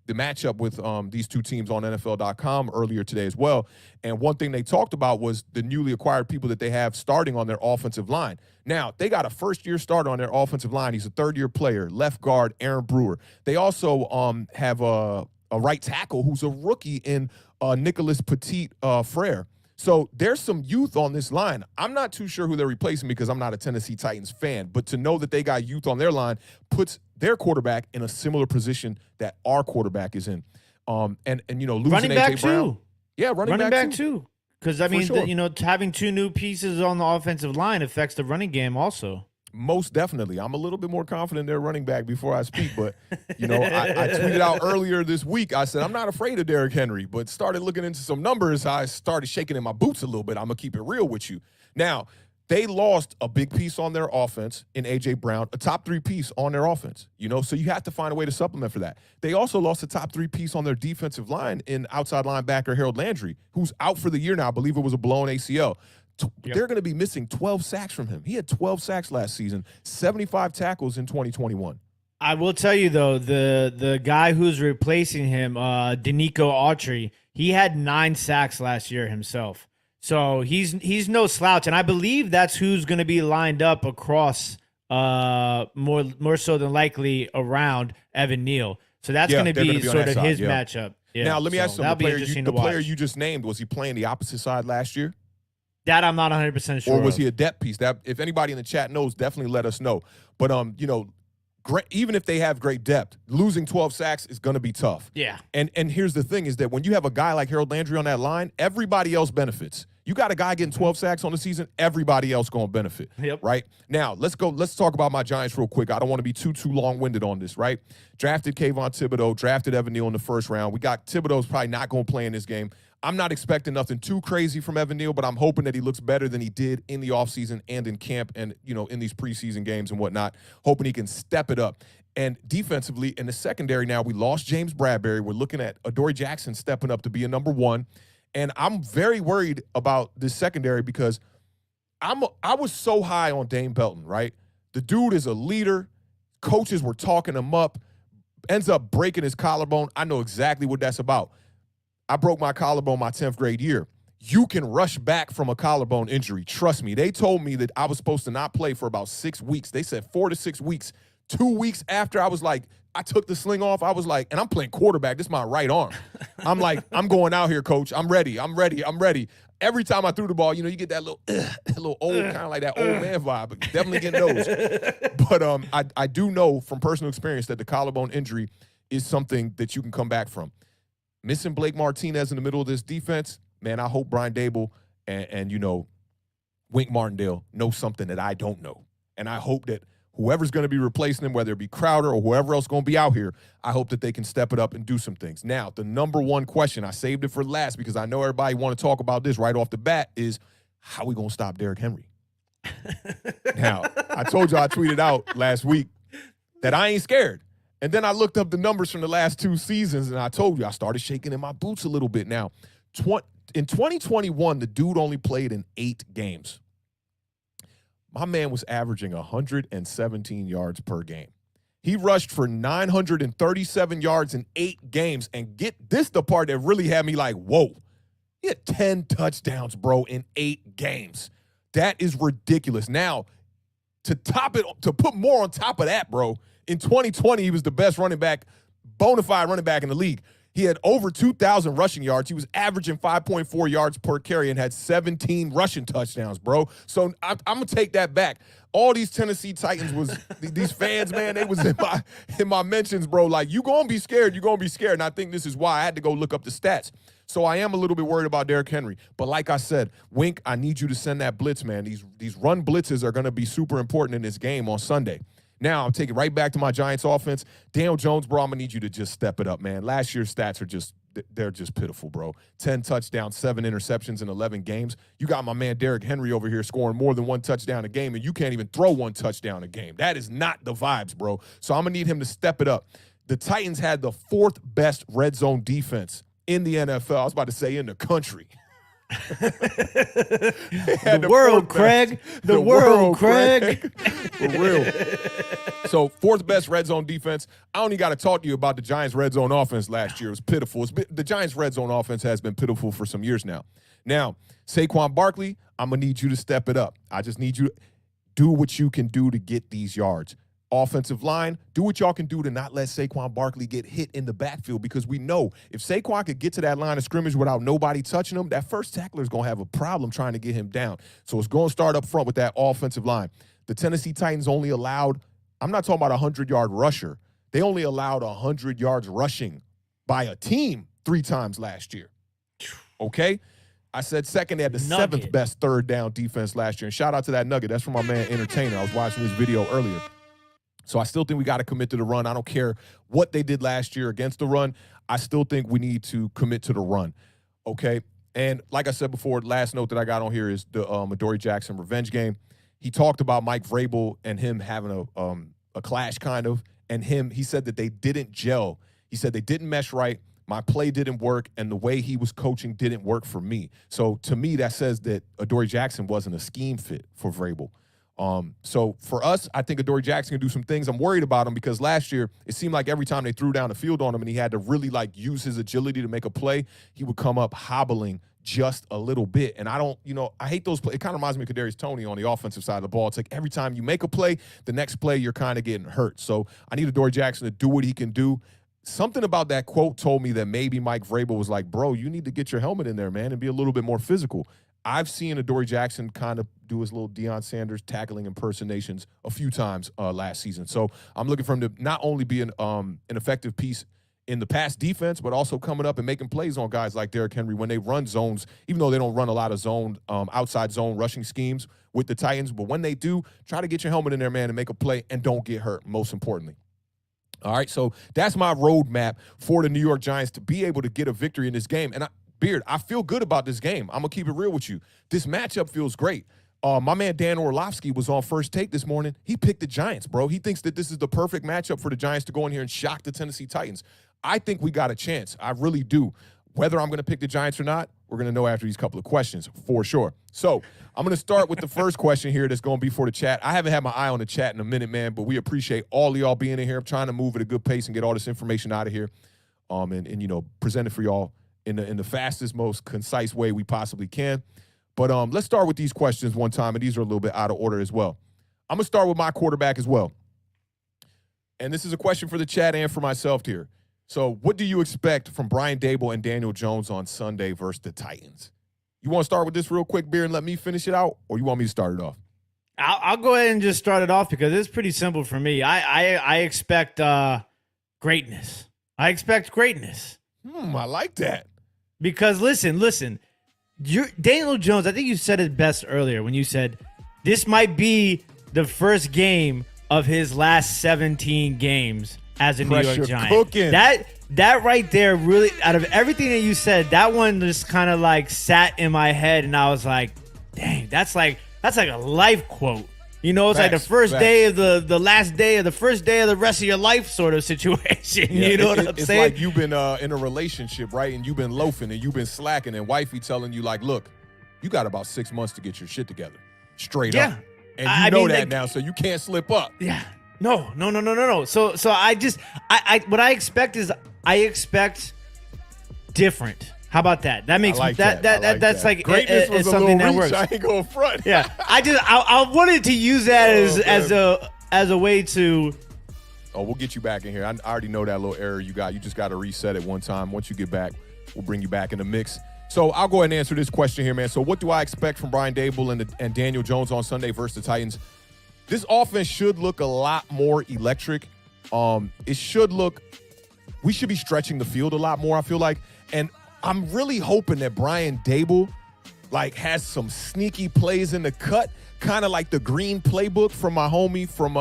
matchup with these two teams on NFL.com earlier today as well, and one thing they talked about was the newly acquired people that they have starting on their offensive line. Now, they got a first-year starter on their offensive line. He's a third-year player, left guard Aaron Brewer. They also have a right tackle who's a rookie in Nicholas Petit-Frere. So there's some youth on this line. I'm not too sure who they're replacing because I'm not a Tennessee Titans fan, but to know that they got youth on their line puts their quarterback in a similar position that our quarterback is in. And losing running back A.J. Brown. too. Yeah, running back too. Because, having 2 new pieces on the offensive line affects the running game also. Most definitely. I'm a little bit more confident in their running back before I speak, but, I tweeted out earlier this week, I said, I'm not afraid of Derrick Henry, but started looking into some numbers. I started shaking in my boots a little bit. I'm going to keep it real with you. Now, they lost a big piece on their offense in A.J. Brown, a top 3 piece on their offense, so you have to find a way to supplement for that. They also lost a top 3 piece on their defensive line in outside linebacker Harold Landry, who's out for the year now. I believe it was a blown ACL. Yep. They're going to be missing 12 sacks from him. He had 12 sacks last season, 75 tackles in 2021. I will tell you, though, the guy who's replacing him, Danico Autry, he had 9 sacks last year himself. So he's no slouch, and I believe that's who's going to be lined up across more so than likely around Evan Neal. So that's going to be sort of his matchup. Yeah. Now, let me ask you something. The player you just named, was he playing the opposite side last year? That I'm not 100% sure. Or was he a depth piece? That if anybody in the chat knows, definitely let us know. But great, even if they have great depth, losing 12 sacks is going to be tough. Yeah. And here's the thing is that when you have a guy like Harold Landry on that line, everybody else benefits. You got a guy getting 12 sacks on the season, everybody else going to benefit. Yep. Right? Now, let's talk about my Giants real quick. I don't want to be too long-winded on this, right? Drafted Kayvon Thibodeau, drafted Evan Neal in the first round. We got Thibodeau's probably not going to play in this game. I'm not expecting nothing too crazy from Evan Neal, but I'm hoping that he looks better than he did in the offseason and in camp and, in these preseason games and whatnot. Hoping he can step it up. And defensively, in the secondary now, we lost James Bradbury. We're looking at Adoree Jackson stepping up to be a number 1. And I'm very worried about this secondary because I was so high on Dane Belton, right? The dude is a leader. Coaches were talking him up. ends up breaking his collarbone. I know exactly what that's about. I broke my collarbone my 10th grade year. You can rush back from a collarbone injury. Trust me. They told me that I was supposed to not play for about 6 weeks. They said 4 to 6 weeks. 2 weeks after I took the sling off, I was like, and I'm playing quarterback. This is my right arm. I'm like, I'm going out here, coach. I'm ready. Every time I threw the ball, you get that little old, kind of like that old man vibe. Definitely getting those. But I do know from personal experience that the collarbone injury is something that you can come back from. Missing Blake Martinez in the middle of this defense, man, I hope Brian Dable and Wink Martindale know something that I don't know. And I hope that whoever's going to be replacing him, whether it be Crowder or whoever else going to be out here, I hope that they can step it up and do some things. Now, the number one question, I saved it for last because I know everybody want to talk about this right off the bat, is how we going to stop Derrick Henry? Now, I told you I tweeted out last week that I ain't scared. And then I looked up the numbers from the last 2 seasons, and I told you I started shaking in my boots a little bit. Now, in 2021, the dude only played in 8 games. My man was averaging 117 yards per game. He rushed for 937 yards in 8 games. And get this, the part that really had me like, whoa. He had 10 touchdowns, bro, in 8 games. That is ridiculous. Now, to put more on top of that, bro, in 2020, he was the best running back, bona fide running back in the league. He had over 2,000 rushing yards. He was averaging 5.4 yards per carry and had 17 rushing touchdowns, bro. So I'm going to take that back. All these Tennessee Titans these fans, man, they was in my mentions, bro. Like, you going to be scared. You're going to be scared. And I think this is why I had to go look up the stats. So I am a little bit worried about Derrick Henry. But like I said, Wink, I need you to send that blitz, man. These run blitzes are going to be super important in this game on Sunday. Now, I'll take it right back to my Giants offense. Daniel Jones, bro, I'm going to need you to just step it up, man. Last year's stats they're just pitiful, bro. 10 touchdowns, 7 interceptions in 11 games. You got my man Derrick Henry over here scoring more than 1 touchdown a game, and you can't even throw 1 touchdown a game. That is not the vibes, bro. So I'm going to need him to step it up. The Titans had the 4th best red zone defense in the NFL. I was about to say in the country. The world, Craig. The world, Craig. For real. So, 4th best red zone defense. I only got to talk to you about the Giants' red zone offense last year. It was pitiful. The Giants' red zone offense has been pitiful for some years now. Now, Saquon Barkley, I'm going to need you to step it up. I just need you to do what you can do to get these yards. Offensive line, do what y'all can do to not let Saquon Barkley get hit in the backfield, because we know if Saquon could get to that line of scrimmage without nobody touching him, that first tackler is going to have a problem trying to get him down. So it's going to start up front with that offensive line. The Tennessee Titans only allowed, I'm not talking about a 100-yard rusher. They only allowed 100 yards rushing by a team 3 times last year. Okay? I said second, they had the 7th best third down defense last year. And shout out to that nugget. That's from my man Entertainer. I was watching this video earlier. So I still think we got to commit to the run. I don't care what they did last year against the run. I still think we need to commit to the run, okay? And like I said before, last note that I got on here is the Adoree Jackson revenge game. He talked about Mike Vrabel and him having a clash kind of, and he said that they didn't gel. He said they didn't mesh right. My play didn't work, and the way he was coaching didn't work for me. So to me, that says that Adoree Jackson wasn't a scheme fit for Vrabel. So for us, I think Adoree Jackson can do some things. I'm worried about him because last year it seemed like every time they threw down the field on him and he had to really use his agility to make a play, he would come up hobbling just a little bit. And I hate those plays. It kind of reminds me of Kadarius Toney on the offensive side of the ball. It's like every time you make a play, the next play you're kind of getting hurt. So I need Adoree Jackson to do what he can do. Something about that quote told me that maybe Mike Vrabel was like, bro, you need to get your helmet in there, man, and be a little bit more physical. I've seen Adoree Jackson kind of do his little Deion Sanders tackling impersonations a few times last season. So I'm looking for him to not only be an effective piece in the pass defense, but also coming up and making plays on guys like Derrick Henry when they run zones, even though they don't run a lot of zone, outside zone rushing schemes with the Titans. But when they do, try to get your helmet in there, man, and make a play and don't get hurt, most importantly. All right, so that's my roadmap for the New York Giants to be able to get a victory in this game. And Beard, I feel good about this game. I'm going to keep it real with you. This matchup feels great. My man Dan Orlovsky was on First Take this morning. He picked the Giants, bro. He thinks that this is the perfect matchup for the Giants to go in here and shock the Tennessee Titans. I think we got a chance. I really do. Whether I'm going to pick the Giants or not, We're going to know after these couple of questions for sure. So I'm going to start with the first question here that's going to be for the chat. I haven't had my eye on the chat in a minute, man, but we appreciate all of y'all being in here. I'm trying to move at a good pace and get all this information out of here and you know, present it for y'all in the fastest, most concise way we possibly can. But let's start with these questions one time, and these are a little bit out of order as well. I'm going to start with my quarterback as well. And this is a question for the chat and for myself here. So what do you expect from Brian Daboll and Daniel Jones on Sunday versus the Titans? You want to start with this real quick, Beer, and let me finish it out, or you want me to start it off? I'll go ahead and just start it off because it's pretty simple for me. I expect greatness. I expect greatness. I like that. Because listen, Daniel Jones, I think you said it best earlier when you said this might be the first game of his last 17 games as a New York Giant. Cooking. That right there really, out of everything that you said, that one just kind of like sat in my head, and I was like, dang, that's like a life quote. You know, it's like the first day of the last day of the first day of the rest of your life sort of situation. Yeah, you know what I'm saying? It's like you've been in a relationship, right? And you've been loafing and you've been slacking, and wifey telling you like, look, you got about 6 months to get your shit together. Straight up. And you know that now, so you can't slip up. Yeah. No. So what I expect is I expect different. How about that? That makes that's like greatness was something a little that reach. works. I ain't going front. Yeah. I wanted to use that as a way to. Oh, we'll get you back in here. I already know that little error you got. You just got to reset it one time. Once you get back, we'll bring you back in the mix. So I'll go ahead and answer this question here, man. So what do I expect from Brian Daboll and Daniel Jones on Sunday versus the Titans? This offense should look a lot more electric. It should look – we should be stretching the field a lot more, I feel like. And I'm really hoping that Brian Daboll, like, has some sneaky plays in the cut, kind of like the green playbook from my homie from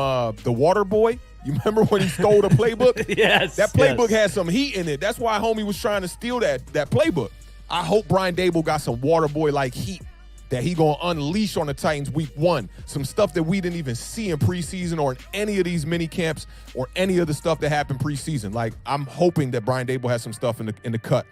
The Water Boy. You remember when he stole the playbook? Yes. That playbook had some heat in it. That's why homie was trying to steal that playbook. I hope Brian Daboll got some Water Boy-like heat that he going to unleash on the Titans week 1. Some stuff that we didn't even see in preseason or in any of these mini camps or any of the stuff that happened preseason. Like, I'm hoping that Brian Daboll has some stuff in the cut.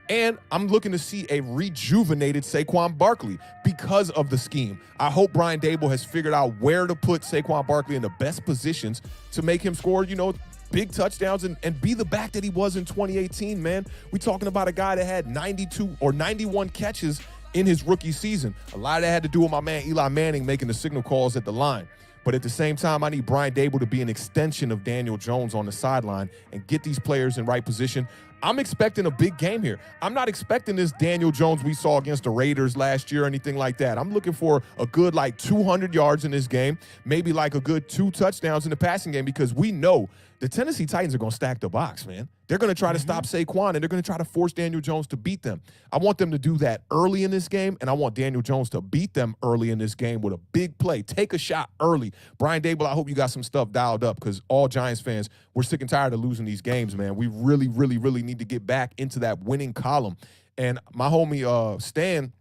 And I'm looking to see a rejuvenated Saquon Barkley because of the scheme. I hope Brian Daboll has figured out where to put Saquon Barkley in the best positions to make him score, you know, big touchdowns and be the back that he was in 2018, man. We're talking about a guy that had 92 or 91 catches in his rookie season. A lot of that had to do with my man Eli Manning making the signal calls at the line. But at the same time, I need Brian Daboll to be an extension of Daniel Jones on the sideline and get these players in right position. I'm expecting a big game here. I'm not expecting this Daniel Jones we saw against the Raiders last year or anything like that. I'm looking for a good, like, 200 yards in this game, maybe like a good 2 touchdowns in the passing game, because we know the Tennessee Titans are going to stack the box, man. They're going to try to stop Saquon, and they're going to try to force Daniel Jones to beat them. I want them to do that early in this game, and I want Daniel Jones to beat them early in this game with a big play. Take a shot early. Brian Daboll, I hope you got some stuff dialed up, because all Giants fans, we're sick and tired of losing these games, man. We really, really, really need to get back into that winning column. And my homie Stan,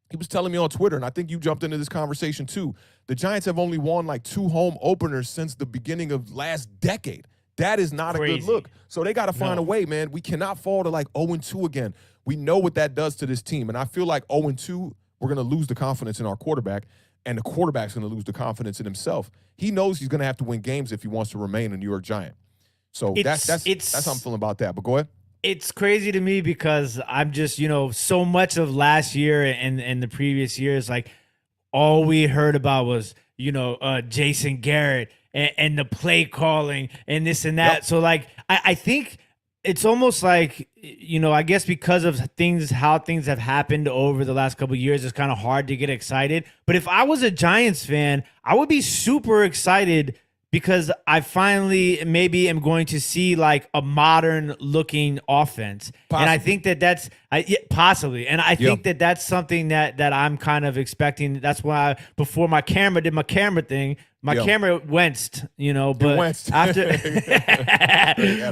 he was telling me on Twitter, and I think you jumped into this conversation too, the Giants have only won like 2 home openers since the beginning of last decade. That is not Crazy. a good look. So they got to find a way, man. We cannot fall to like 0-2 again. We know what that does to this team. And I feel like 0-2, we're going to lose the confidence in our quarterback, and the quarterback's going to lose the confidence in himself. He knows he's going to have to win games if he wants to remain a New York Giant. So that's how I'm feeling about that. But go ahead. It's crazy to me because I'm just, you know, so much of last year and the previous years, like, all we heard about was, you know, Jason Garrett and the play calling and this and that. Yep. So, like, I think it's almost like, you know, I guess because of how things have happened over the last couple of years, it's kind of hard to get excited. But if I was a Giants fan, I would be super excited because I finally maybe am going to see like a modern looking offense. Possibly. And I think that's possibly. And I think that's something that I'm kind of expecting. That's why before my camera did my camera thing, my camera Wentzed, you know, but after,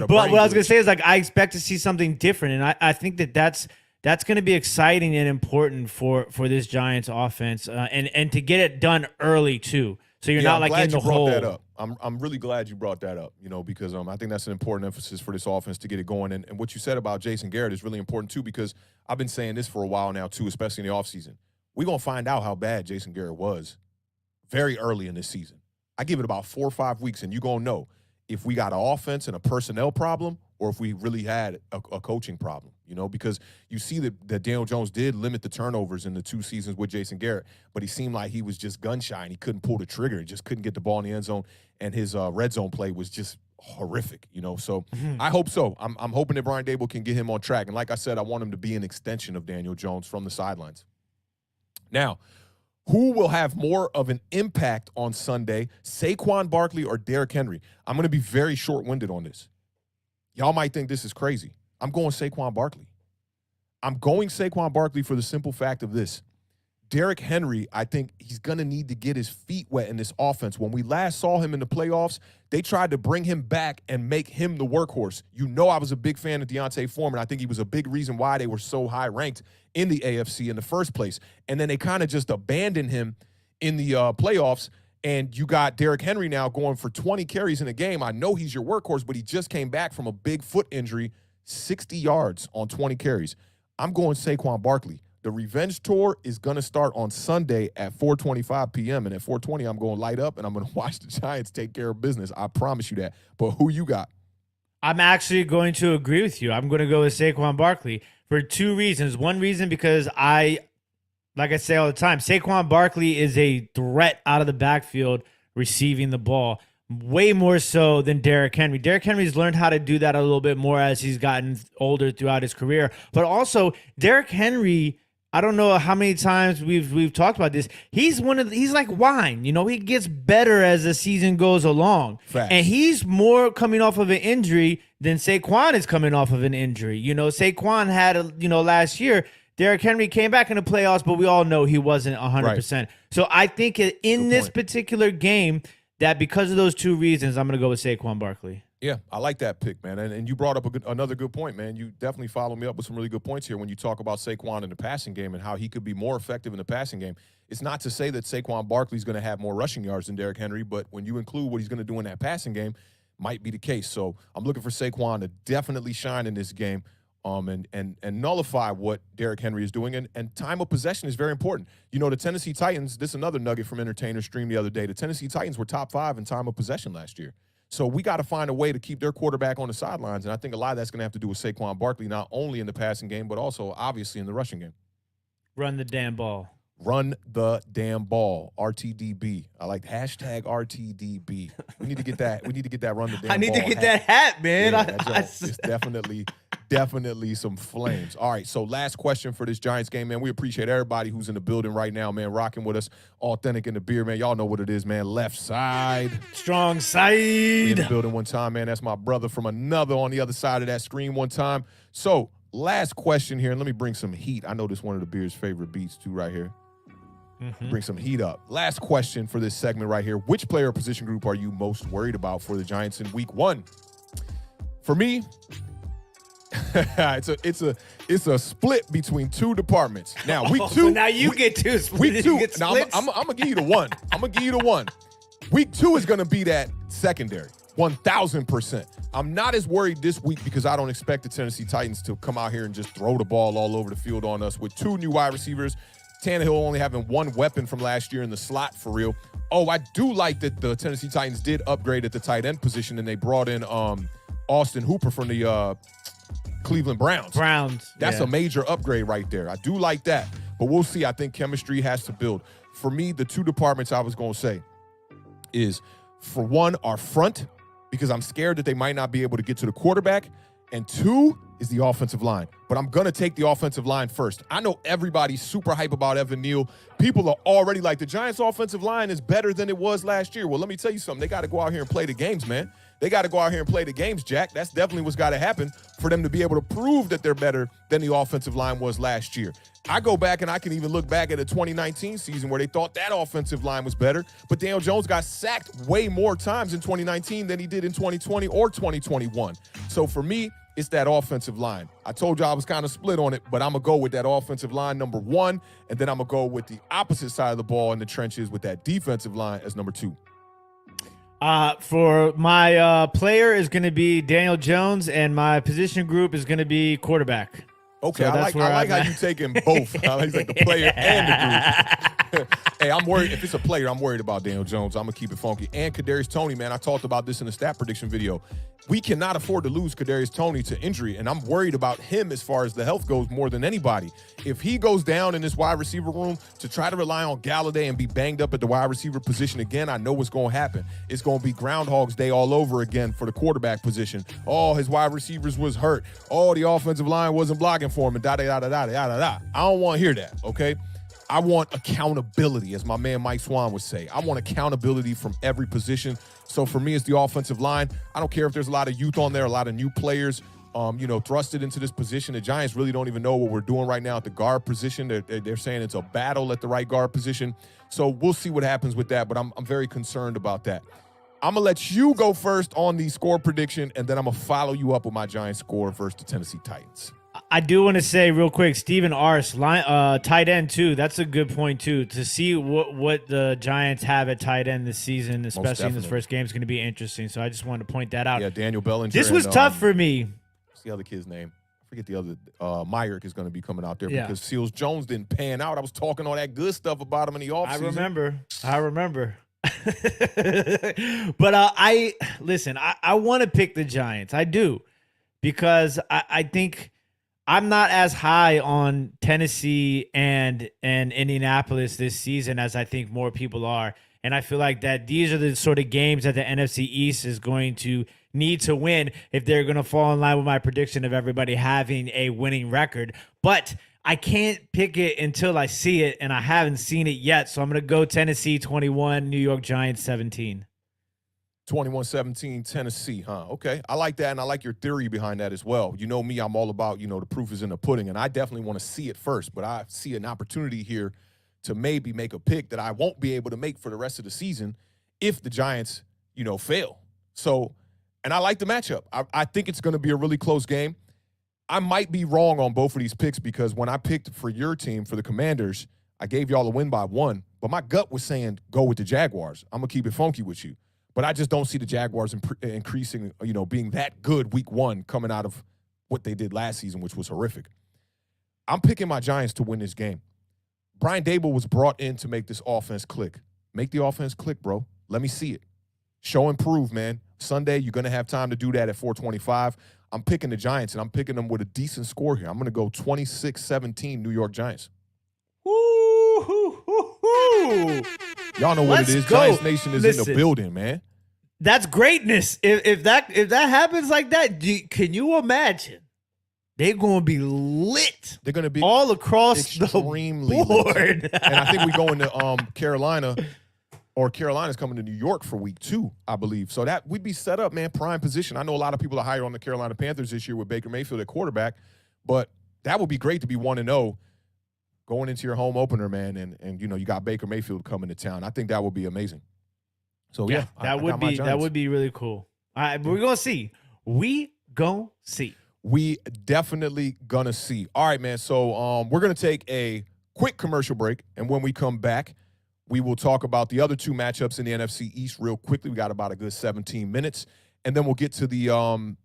but what I was going to say is like, I expect to see something different. And I think that's going to be exciting and important for this Giants offense and to get it done early too. So you're not like in the hole. That up. I'm really glad you brought that up, because I think that's an important emphasis for this offense to get it going. And what you said about Jason Garrett is really important, too, because I've been saying this for a while now, too, especially in the offseason. We're going to find out how bad Jason Garrett was very early in this season. I give it about 4 or 5 weeks, and you're going to know if we got an offense and a personnel problem or if we really had a coaching problem, because you see that Daniel Jones did limit the turnovers in the 2 seasons with Jason Garrett, but he seemed like he was just gun shy and he couldn't pull the trigger. He just couldn't get the ball in the end zone, and his red zone play was just horrific, So I hope so. I'm hoping that Brian Daboll can get him on track. And like I said, I want him to be an extension of Daniel Jones from the sidelines. Now, who will have more of an impact on Sunday, Saquon Barkley or Derrick Henry? I'm going to be very short-winded on this. Y'all might think this is crazy. I'm going Saquon Barkley. I'm going Saquon Barkley for the simple fact of this. Derrick Henry, I think he's going to need to get his feet wet in this offense. When we last saw him in the playoffs, they tried to bring him back and make him the workhorse. I was a big fan of Deontay Foreman. I think he was a big reason why they were so high ranked in the AFC in the first place. And then they kind of just abandoned him in the playoffs. And you got Derrick Henry now going for 20 carries in a game. I know he's your workhorse, but he just came back from a big foot injury, 60 yards on 20 carries. I'm going Saquon Barkley. The revenge tour is going to start on Sunday at 4:25 p.m. And at 4:20, I'm going to light up, and I'm going to watch the Giants take care of business. I promise you that. But who you got? I'm actually going to agree with you. I'm going to go with Saquon Barkley for 2 reasons. One reason because like I say all the time, Saquon Barkley is a threat out of the backfield receiving the ball, way more so than Derrick Henry. Derrick Henry's learned how to do that a little bit more as he's gotten older throughout his career. But also, Derrick Henry, I don't know how many times we've talked about this. He's like wine. He gets better as the season goes along. Facts. And he's more coming off of an injury than Saquon is coming off of an injury. Saquon had, last year, Derrick Henry came back in the playoffs, but we all know he wasn't 100%. Right. So I think in this particular game, that because of those 2 reasons, I'm going to go with Saquon Barkley. Yeah, I like that pick, man. And you brought up another good point, man. You definitely follow me up with some really good points here when you talk about Saquon in the passing game and how he could be more effective in the passing game. It's not to say that Saquon Barkley is going to have more rushing yards than Derrick Henry, but when you include what he's going to do in that passing game, might be the case. So I'm looking for Saquon to definitely shine in this game. And nullify what Derrick Henry is doing. And time of possession is very important. The Tennessee Titans, this is another nugget from Entertainer Stream the other day. The Tennessee Titans were top 5 in time of possession last year. So we got to find a way to keep their quarterback on the sidelines. And I think a lot of that's going to have to do with Saquon Barkley, not only in the passing game, but also obviously in the rushing game. Run the damn ball. Run the damn ball. RTDB. I like hashtag RTDB. We need to get that. Run the damn ball. I need to get that hat, man. Yeah, it's definitely some flames. All right, so last question for this Giants game, man. We appreciate everybody who's in the building right now, man, rocking with us. Awthentik and The Beard, man. Y'all know what it is, man. Left side. Strong side. We in the building one time, man. That's my brother from another on the other side of that screen one time. So last question here, and let me bring some heat. I know this is one of the Beard's favorite beats, too, right here. Bring some heat up. Last question for this segment right here. Which player or position group are you most worried about for the Giants in week 1? For me, it's a split between 2 departments. Now, week 2. So now you get 2 splits. Week 2. Now, I'm going to give you the one. I'm going to give you the one. Week 2 is going to be that secondary. 1,000%. I'm not as worried this week because I don't expect the Tennessee Titans to come out here and just throw the ball all over the field on us with 2 new wide receivers. Tannehill only having 1 weapon from last year in the slot for real. Oh, I do like that the Tennessee Titans did upgrade at the tight end position and they brought in Austin Hooper from the Cleveland Browns. That's a major upgrade right there. I do like that. But we'll see. I think chemistry has to build. For me, the 2 departments I was going to say is, for one, our front, because I'm scared that they might not be able to get to the quarterback. And 2 is the offensive line. But I'm going to take the offensive line first. I know everybody's super hype about Evan Neal. People are already like, the Giants' offensive line is better than it was last year. Well, let me tell you something. They got to go out here and play the games, man. They got to go out here and play the games, Jack. That's definitely what's got to happen for them to be able to prove that they're better than the offensive line was last year. I go back and I can even look back at the 2019 season where they thought that offensive line was better, but Daniel Jones got sacked way more times in 2019 than he did in 2020 or 2021. So for me, it's that offensive line. I told you I was kind of split on it, but I'm going to go with that offensive line, number 1, and then I'm going to go with the opposite side of the ball in the trenches with that defensive line as number 2. For my player is going to be Daniel Jones, and my position group is going to be quarterback. Okay, So I like how you taking both. I like the player and the group. Hey, I'm worried. If it's a player, I'm worried about Daniel Jones. I'm going to keep it funky. And Kadarius Toney, man, I talked about this in the stat prediction video. We cannot afford to lose Kadarius Toney to injury, and I'm worried about him as far as the health goes more than anybody. If he goes down in this wide receiver room to try to rely on Galladay and be banged up at the wide receiver position again, I know what's going to happen. It's going to be Groundhog's Day all over again for the quarterback position. Oh, his wide receivers was hurt. Oh, the offensive line wasn't blocking for him, and da-da-da-da-da-da-da. I don't want to hear that, okay? I want accountability, as my man Mike Swan would say. I want accountability from every position. So for me, it's the offensive line. I don't care if there's a lot of youth on there, a lot of new players, thrusted into this position. The Giants really don't even know what we're doing right now at the guard position. They're saying it's a battle at the right guard position. So we'll see what happens with that, but I'm very concerned about that. I'm going to let you go first on the score prediction, and then I'm going to follow you up with my Giants score versus the Tennessee Titans. I do want to say real quick, Stephen Arce, tight end too. That's a good point too. To see what the Giants have at tight end this season, especially in this first game, is going to be interesting. So I just wanted to point that out. Yeah, Daniel Bellinger. This was tough for me. What's the other kid's name? I forget the other. Myrick is going to be coming out there because Seals Jones didn't pan out. I was talking all that good stuff about him in the offseason. I remember. But I want to pick the Giants. I do, because I think I'm not as high on Tennessee and Indianapolis this season as I think more people are. And I feel like that these are the sort of games that the NFC East is going to need to win if they're going to fall in line with my prediction of everybody having a winning record. But I can't pick it until I see it, and I haven't seen it yet. So I'm going to go Tennessee 21, New York Giants 17. 21-17 Tennessee, huh? Okay, I like that, and I like your theory behind that as well. You know me, I'm all about, the proof is in the pudding, and I definitely want to see it first, but I see an opportunity here to maybe make a pick that I won't be able to make for the rest of the season if the Giants, fail. So, and I like the matchup. I think it's going to be a really close game. I might be wrong on both of these picks because when I picked for your team, for the Commanders, I gave y'all a win by 1, but my gut was saying go with the Jaguars. I'm going to keep it funky with you. But I just don't see the Jaguars increasing, being that good week 1 coming out of what they did last season, which was horrific. I'm picking my Giants to win this game. Brian Daboll was brought in to make this offense click. Make the offense click, bro. Let me see it. Show and prove, man. Sunday, you're going to have time to do that at 4:25. I'm picking the Giants, and I'm picking them with a decent score here. I'm going to go 26-17 New York Giants. Y'all know what it is. Go. Giants Nation is in the building, man. That's greatness. If that happens like that, can you imagine? They're going to be lit. They're going to be all across extremely the board. Lit. And I think we go into Carolina, or Carolina's coming to New York for week 2, I believe. So that we'd be set up, man, prime position. I know a lot of people are higher on the Carolina Panthers this year with Baker Mayfield at quarterback, but that would be great to be 1-0 going into your home opener, man, and you got Baker Mayfield coming to town. I think that would be amazing. So yeah, that would be really cool. All right, we're gonna see. We definitely gonna see. All right, man. So we're gonna take a quick commercial break, and when we come back, we will talk about the other 2 matchups in the NFC East real quickly. We got about a good 17 minutes, and then we'll get to the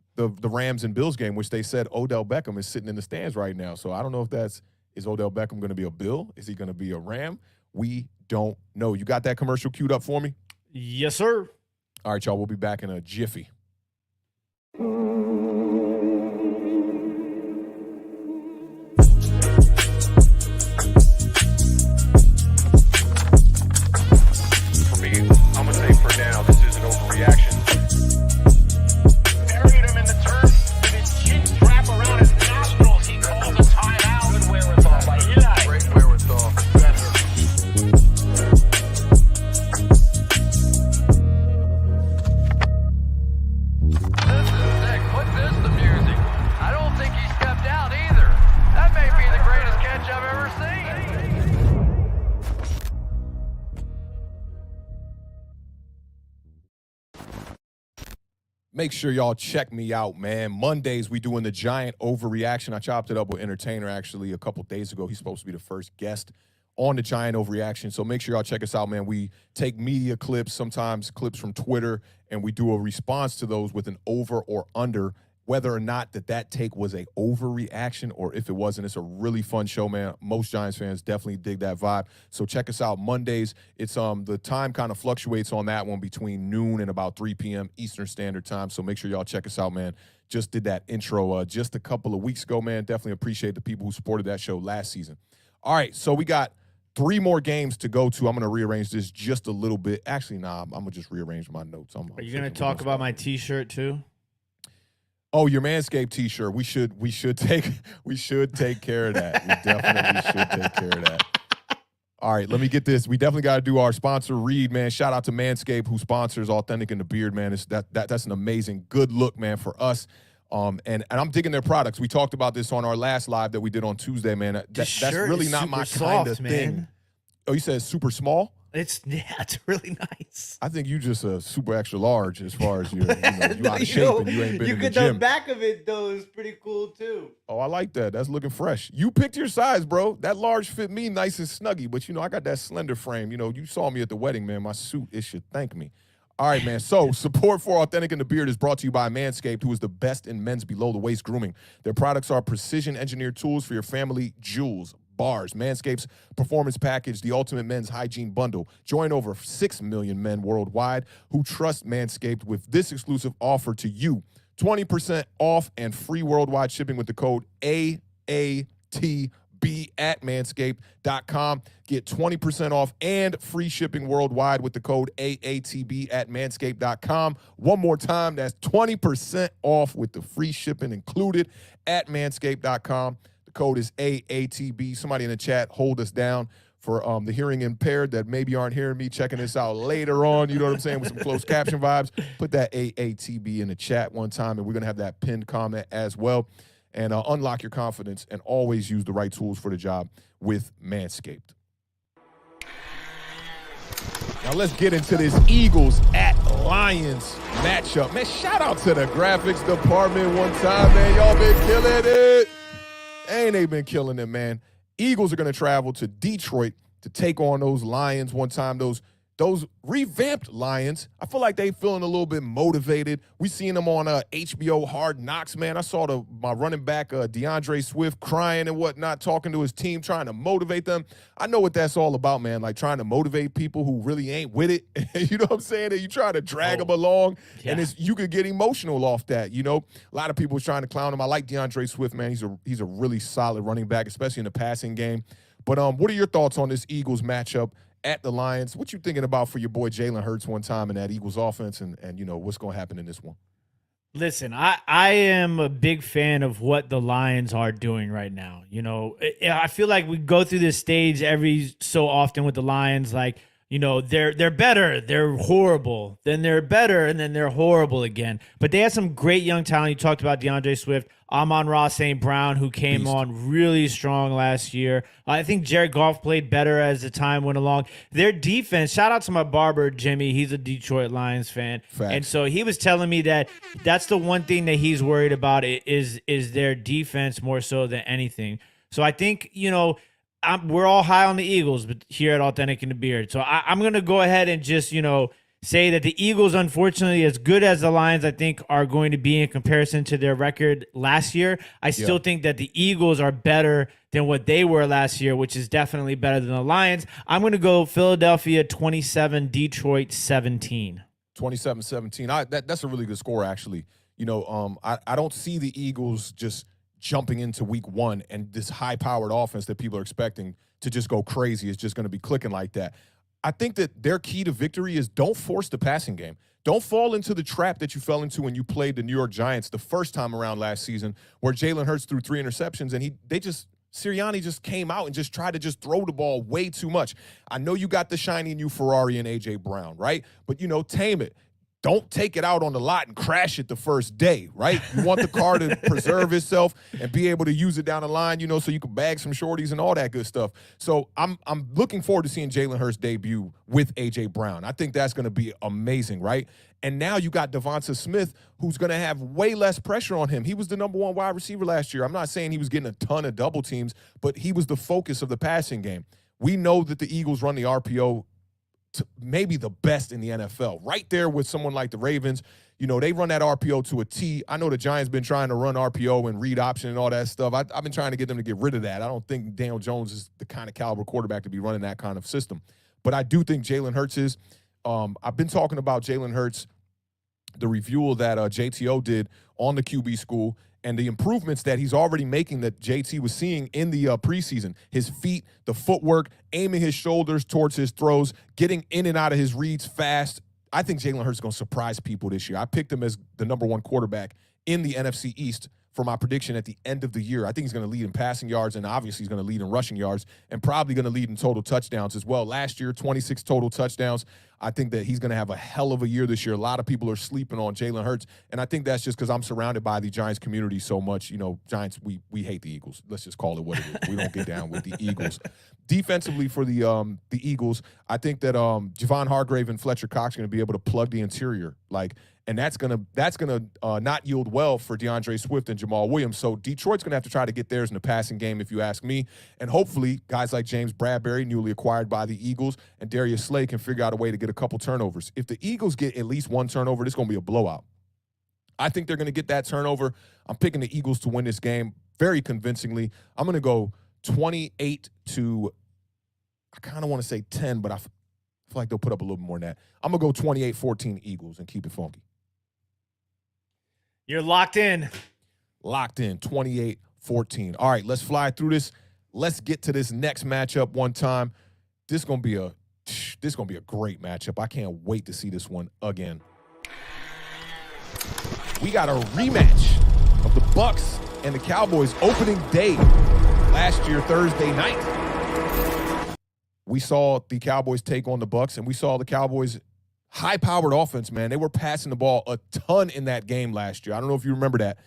Rams and Bills game, which they said Odell Beckham is sitting in the stands right now. So I don't know if is Odell Beckham going to be a Bill? Is he going to be a Ram? We don't know. You got that commercial queued up for me? Yes, sir. All right, y'all. We'll be back in a jiffy. For me, I'm going to say for now, this is an overreaction. Buried him in the turf with his chin wrapped around his nostrils. He calls a timeout. Good wherewithal by Eli. Great wherewithal. Make sure y'all check me out, man. Mondays, we doing the Giant Overreaction. I chopped it up with Entertainer, actually, a couple days ago. He's supposed to be the first guest on the Giant Overreaction. So make sure y'all check us out, man. We take media clips, sometimes clips from Twitter, and we do a response to those with an over or under, whether or not that take was a overreaction or if it wasn't. It's a really fun show, man. Most Giants fans definitely dig that vibe. So check us out Mondays. It's the time kind of fluctuates on that one between noon and about 3 p.m. Eastern Standard Time. So make sure y'all check us out, man. Just did that intro just a couple of weeks ago, man. Definitely appreciate the people who supported that show last season. All right, so we got 3 more games to go to. I'm going to rearrange this just a little bit. Actually, nah, I'm going to just rearrange my notes. Are you going to talk about my T-shirt too? Oh, your Manscaped T-shirt. We should take care of that. We definitely should take care of that. All right, let me get this. We definitely got to do our sponsor read, man. Shout out to Manscaped, who sponsors Awthentik and The Beard, man. That's an amazing good look, man, for us. And I'm digging their products. We talked about this on our last live that we did on Tuesday, man. That's really not my kind of thing. Oh, you said it's super small? It's really nice. I think you just a super extra large as far as you out of shape and you ain't been in the gym. The back of it though is pretty cool too. Oh, I like that. That's looking fresh. You picked your size, bro. That large fit me nice and snuggy, but I got that slender frame. You saw me at the wedding, man. My suit, it should thank me. All right, man. So support for Awthentik and The Beard is brought to you by Manscaped, who is the best in men's below-the-waist grooming. Their products are precision-engineered tools for your family jewels. Bars. Manscaped's performance package, the ultimate men's hygiene bundle. Join over 6 million men worldwide who trust Manscaped with this exclusive offer to you. 20% off and free worldwide shipping with the code AATB at manscaped.com. Get 20% off and free shipping worldwide with the code AATB at manscaped.com. One more time, that's 20% off with the free shipping included at manscaped.com. The code is AATB. Somebody in the chat, hold us down for the hearing impaired that maybe aren't hearing me, checking this out later on, you know what I'm saying, with some closed caption vibes. Put that AATB in the chat one time, and we're going to have that pinned comment as well. And unlock your confidence and always use the right tools for the job with Manscaped. Now let's get into this Eagles at Lions matchup. Man, shout out to the graphics department one time, man. Y'all been killing it. Ain't they been killing it, man? Eagles are going to travel to Detroit to take on those Lions one time. Those revamped Lions, I feel like they feeling a little bit motivated. We seen them on HBO Hard Knocks, man. I saw my running back, DeAndre Swift, crying and whatnot, talking to his team, trying to motivate them. I know what that's all about, man, like trying to motivate people who really ain't with it. You know what I'm saying? And you try to drag them along, and you could get emotional off that, A lot of people was trying to clown him. I like DeAndre Swift, man. He's a really solid running back, especially in the passing game. But what are your thoughts on this Eagles matchup at the Lions? What you thinking about for your boy Jalen Hurts one time in that Eagles offense, and what's going to happen in this one? Listen, I am a big fan of what the Lions are doing right now. I feel like we go through this stage every so often with the Lions, like, they're better, they're horrible, then they're better, and then they're horrible again. But they have some great young talent. You talked about DeAndre Swift, Amon-Ra St. Brown, who came on really strong last year. I think Jared Goff played better as the time went along. Their defense, shout out to my barber, Jimmy. He's a Detroit Lions fan. Facts. And so he was telling me that that's the one thing that he's worried about is their defense more so than anything. So I think, we're all high on the Eagles but here at Awthentik and The Beard. So I'm going to go ahead and just, say that the Eagles, unfortunately, as good as the Lions, I think, are going to be in comparison to their record last year, I still think that the Eagles are better than what they were last year, which is definitely better than the Lions. I'm going to go Philadelphia 27, Detroit 17. 27-17. That's a really good score, actually. I don't see the Eagles just jumping into week one and this high-powered offense that people are expecting to just go crazy. It's just going to be clicking like that. I think that their key to victory is don't force the passing game. Don't fall into the trap that you fell into when you played the New York Giants the first time around last season, where Jalen Hurts threw 3 interceptions and Sirianni just came out and just tried to just throw the ball way too much. I know you got the shiny new Ferrari and A.J. Brown, right? But, tame it. don't take it out on the lot and crash it the first day, right? You want the car to preserve itself and be able to use it down the line, you know, so you can bag some shorties and all that good stuff. So I'm looking forward to seeing Jalen Hurts debut with A.J. Brown. I think that's going to be amazing, right? And now you got Devonta Smith, who's going to have way less pressure on him. He was the number 1 wide receiver last year. I'm not saying he was getting a ton of double teams, but he was the focus of the passing game. We know that the Eagles run the RPO maybe the best in the NFL, right there with someone like the Ravens. You know, they run that RPO to a T. I know the Giants been trying to run RPO and read option and all that stuff. I've been trying to get them to get rid of that. I don't think Daniel Jones is the kind of caliber quarterback to be running that kind of system. But I do think Jalen Hurts is. I've been talking about Jalen Hurts, the review that JTO did on the QB school, and the improvements that he's already making that JT was seeing in the preseason. His feet, the footwork, aiming his shoulders towards his throws, getting in and out of his reads fast. I think Jalen Hurts is going to surprise people this year. I picked him as the number 1 quarterback in the NFC East for my prediction at the end of the year. I think he's going to lead in passing yards, and obviously he's going to lead in rushing yards, and probably going to lead in total touchdowns as well. Last year, 26 total touchdowns. I think that he's going to have a hell of a year this year. A lot of people are sleeping on Jalen Hurts, and I think that's just because I'm surrounded by the Giants community so much. You know, Giants, we hate the Eagles. Let's just call it what it is. We don't get down with the Eagles. Defensively for the Eagles, I think that Javon Hargrave and Fletcher Cox are going to be able to plug the interior, and that's gonna not yield well for DeAndre Swift and Jamal Williams. So Detroit's gonna have to try to get theirs in the passing game, if you ask me. And hopefully, guys like James Bradbury, newly acquired by the Eagles, and Darius Slay can figure out a way to get a couple turnovers. If the Eagles get at least 1 turnover, this is gonna be a blowout. I think they're gonna get that turnover. I'm picking the Eagles to win this game very convincingly. I'm gonna go 28 to, I kind of want to say 10, but I feel like they'll put up a little more than that. I'm gonna go 28-14 Eagles and keep it funky. You're locked in. Locked in, 28-14. All right, let's fly through this. Let's get to this next matchup one time. This is gonna be a great matchup. I can't wait to see this one again. We got a rematch of the Bucs and the Cowboys opening day last year, Thursday night. We saw the Cowboys take on the Bucs, and we saw the Cowboys high-powered offense, man. They were passing the ball a ton in that game last year. I don't know if you remember that.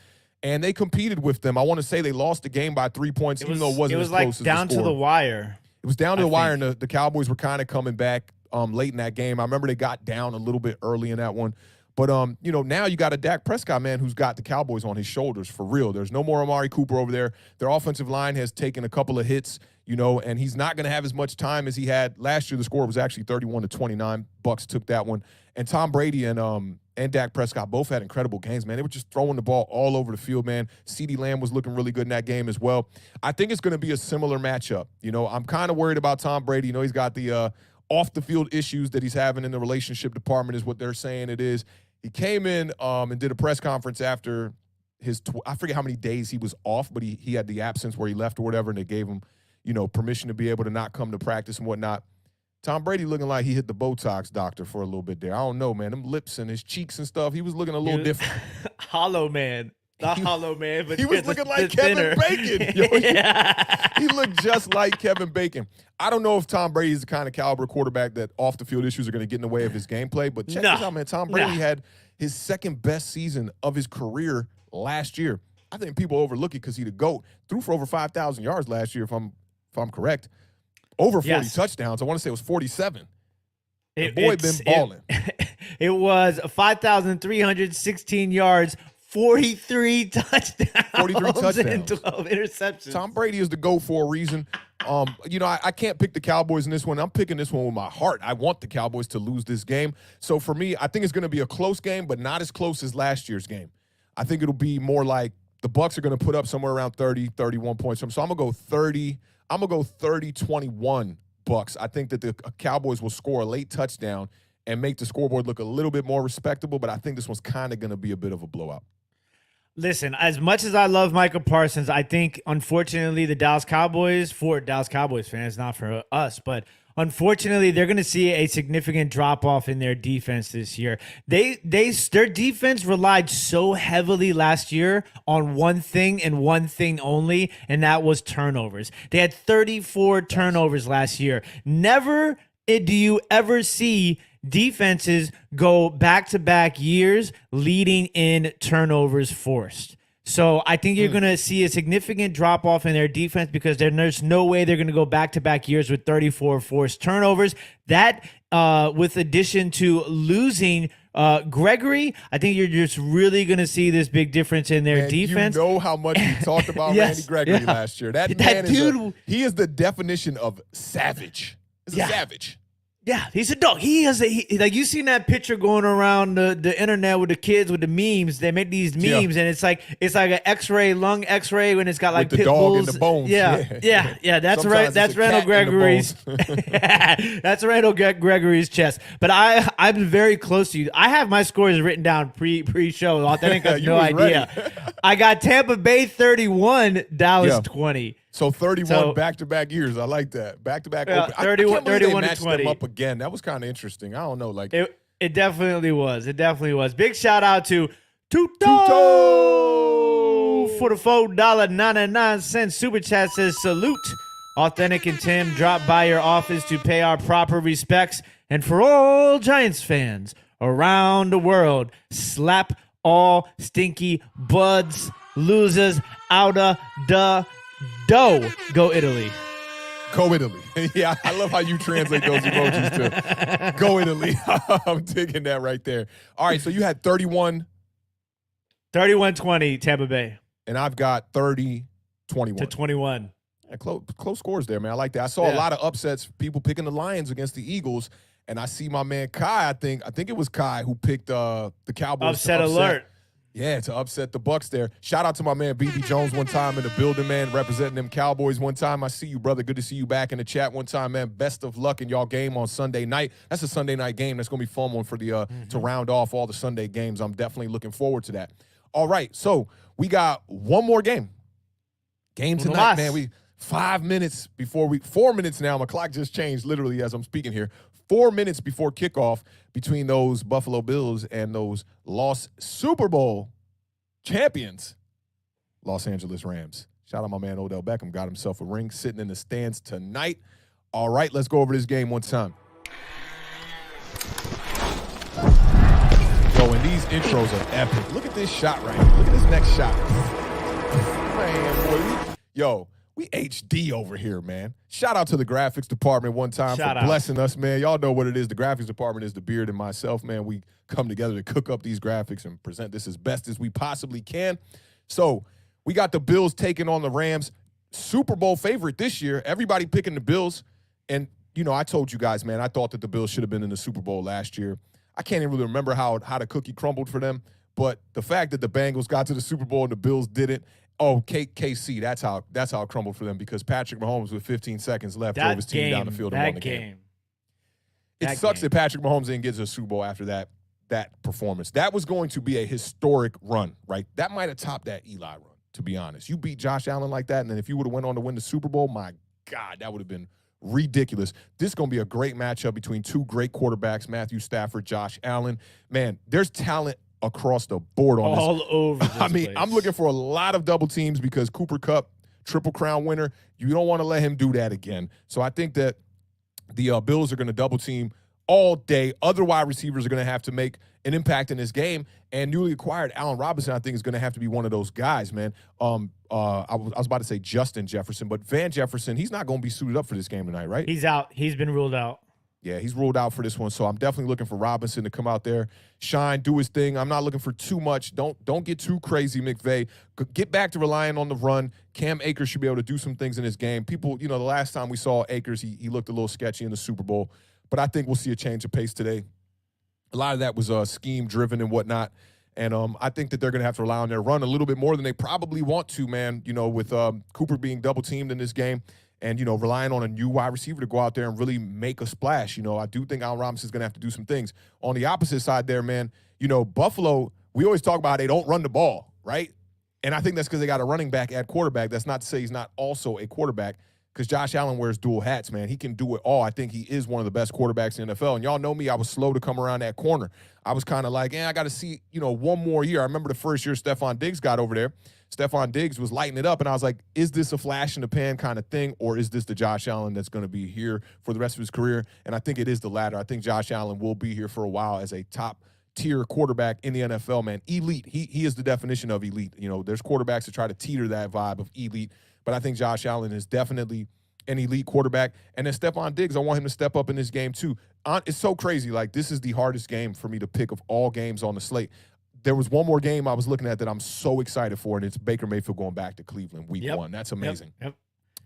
And they competed with them. I want to say they lost the game by 3 points, even though it wasn't as close as the score. It was like down to the wire. It was down to the wire, and the Cowboys were kind of coming back late in that game. I remember they got down a little bit early in that one. But, now you got a Dak Prescott, man, who's got the Cowboys on his shoulders for real. There's no more Amari Cooper over there. Their offensive line has taken a couple of hits, and he's not going to have as much time as he had last year. The score was actually 31-29. Bucs took that one. And Tom Brady and Dak Prescott both had incredible games, man. They were just throwing the ball all over the field, man. CeeDee Lamb was looking really good in that game as well. I think it's going to be a similar matchup. I'm kind of worried about Tom Brady. He's got the off-the-field issues that he's having in the relationship department is what they're saying it is. He came in and did a press conference after his I forget how many days he was off, but he had the absence where he left or whatever, and they gave him, permission to be able to not come to practice and whatnot. Tom Brady looking like he hit the Botox doctor for a little bit there. I don't know, man. Them lips and his cheeks and stuff, he was looking a little different. Hollow man. Not hollow man, but he was looking like Kevin Bacon. He looked just like Kevin Bacon. I don't know if Tom Brady is the kind of caliber quarterback that off-the-field issues are going to get in the way of his gameplay, but check this out, man. Tom Brady had his second-best season of his career last year. I think people overlook it because he's the GOAT. Threw for over 5,000 yards last year, if I'm correct. Over 40 touchdowns. I want to say it was 47. The boy been balling. It was 5,316 yards, 43 touchdowns. 43 touchdowns. And 12 interceptions. Tom Brady is the GOAT for a reason. I can't pick the Cowboys in this one. I'm picking this one with my heart. I want the Cowboys to lose this game. So for me, I think it's going to be a close game, but not as close as last year's game. I think it'll be more like the Bucs are going to put up somewhere around 30, 31 points. So I'm going to go 30. I'm going to go 30-21 Bucs. I think that the Cowboys will score a late touchdown and make the scoreboard look a little bit more respectable, but I think this one's kind of going to be a bit of a blowout. Listen, as much as I love Micah Parsons, I think, unfortunately, the Dallas Cowboys, for Dallas Cowboys fans, not for us, but unfortunately, they're going to see a significant drop-off in their defense this year. Their defense relied so heavily last year on one thing and one thing only, and that was turnovers. They had 34 turnovers last year. Never do you ever see defenses go back-to-back years leading in turnovers forced. So I think you're going to see a significant drop-off in their defense because there's no way they're going to go back-to-back years with 34 forced turnovers. That, with addition to losing Gregory, I think you're just really going to see this big difference in their defense. You know how much we talked about Randy Gregory last year. That man dude, he is the definition of savage. He's a savage. Yeah, he's a dog. Like you seen that picture going around the internet with the kids with the memes. They make these memes, and it's like an X-ray, lung X-ray, when it's got like with the pit dog bulls. in the bones. Yeah. That's right. Sometimes That's it's a Randall cat in the Gregory's. bones. That's Randall Gregory's chest. But I'm very close to you. I have my scores written down pre-show. Authentic has no idea. I got Tampa Bay 31, Dallas 20. So 31 back-to-back years. I like that. Back-to-back. 31 to 20. Them up again. That was kind of interesting. I don't know. Like it definitely was. It definitely was. Big shout out to Tuto for the $4.99 super chat. Says salute. Authentic and Tim drop by your office to pay our proper respects, and for all Giants fans around the world, slap all stinky buds losers out of the dough. Go Italy. Go Italy. Yeah, I love how you translate those emojis to go Italy. I'm digging that right there. All right, so you had 31. 31-20 Tampa Bay. And I've got 30-21. To 21. Yeah, close scores there, man. I like that. I saw a lot of upsets, people picking the Lions against the Eagles, and I see my man Kai, I think it was Kai who picked the Cowboys. Upset alert. Yeah, to upset the Bucs there. Shout out to my man BB Jones one time in the building, man, representing them Cowboys one time. I see you, brother. Good to see you back in the chat one time, man. Best of luck in y'all game on Sunday night. That's a Sunday night game. That's going to be fun one for the to round off all the Sunday games. I'm definitely looking forward to that. All right, so we got one more game. Game tonight, man. We 4 minutes now. My clock just changed literally as I'm speaking here. 4 minutes before kickoff between those Buffalo Bills and those lost Super Bowl champions, Los Angeles Rams. Shout out my man Odell Beckham. Got himself a ring sitting in the stands tonight. All right, let's go over this game one time. Yo, and these intros are epic. Look at this shot right here. Look at this next shot. Man, boy, we HD over here, man. Shout out to the graphics department one time for blessing us, man. Y'all know what it is. The graphics department is the Beard and myself, man. We come together to cook up these graphics and present this as best as we possibly can. So we got the Bills taking on the Rams. Super Bowl favorite this year. Everybody picking the Bills. And, I told you guys, man, I thought that the Bills should have been in the Super Bowl last year. I can't even really remember how the cookie crumbled for them. But the fact that the Bengals got to the Super Bowl and the Bills didn't, KC, that's how it crumbled for them because Patrick Mahomes with 15 seconds left drove his team down the field and won the game. It sucks that Patrick Mahomes didn't get to a Super Bowl after that performance. That was going to be a historic run, right? That might have topped that Eli run, to be honest. You beat Josh Allen like that, and then if you would have went on to win the Super Bowl, my God, that would have been ridiculous. This is going to be a great matchup between two great quarterbacks, Matthew Stafford, Josh Allen. Man, there's talent across the board on all this. Over this place. I'm looking for a lot of double teams because Cooper Kupp, Triple Crown winner, you don't want to let him do that again. So I think that the Bills are going to double team all day. Other wide receivers are going to have to make an impact in this game. And newly acquired Allen Robinson, I think, is going to have to be one of those guys, man. I was about to say Justin Jefferson, but Van Jefferson, he's not going to be suited up for this game tonight, right? He's out. He's been ruled out. Yeah, he's ruled out for this one, so I'm definitely looking for Robinson to come out there, shine, do his thing. I'm not looking for too much. Don't get too crazy, McVay. Get back to relying on the run. Cam Akers should be able to do some things in this game. People, the last time we saw Akers, he looked a little sketchy in the Super Bowl, but I think we'll see a change of pace today. A lot of that was scheme-driven and whatnot, and I think that they're going to have to rely on their run a little bit more than they probably want to, man, with Cooper being double-teamed in this game. And, relying on a new wide receiver to go out there and really make a splash. I do think Allen Robinson's going to have to do some things. On the opposite side there, man, Buffalo, we always talk about how they don't run the ball, right? And I think that's because they got a running back at quarterback. That's not to say he's not also a quarterback. because Josh Allen wears dual hats, man. He can do it all. I think he is one of the best quarterbacks in the NFL. And y'all know me, I was slow to come around that corner. I was kind of like, I got to see, one more year. I remember the first year Stephon Diggs got over there. Stephon Diggs was lighting it up, and I was like, is this a flash in the pan kind of thing, or is this the Josh Allen that's going to be here for the rest of his career? And I think it is the latter. I think Josh Allen will be here for a while as a top-tier quarterback in the NFL, man. Elite. He is the definition of elite. There's quarterbacks that try to teeter that vibe of elite, but I think Josh Allen is definitely an elite quarterback. And then Stephon Diggs, I want him to step up in this game too. It's so crazy. Like, this is the hardest game for me to pick of all games on the slate. There was one more game I was looking at that I'm so excited for, and it's Baker Mayfield going back to Cleveland week 1. That's amazing. Yep.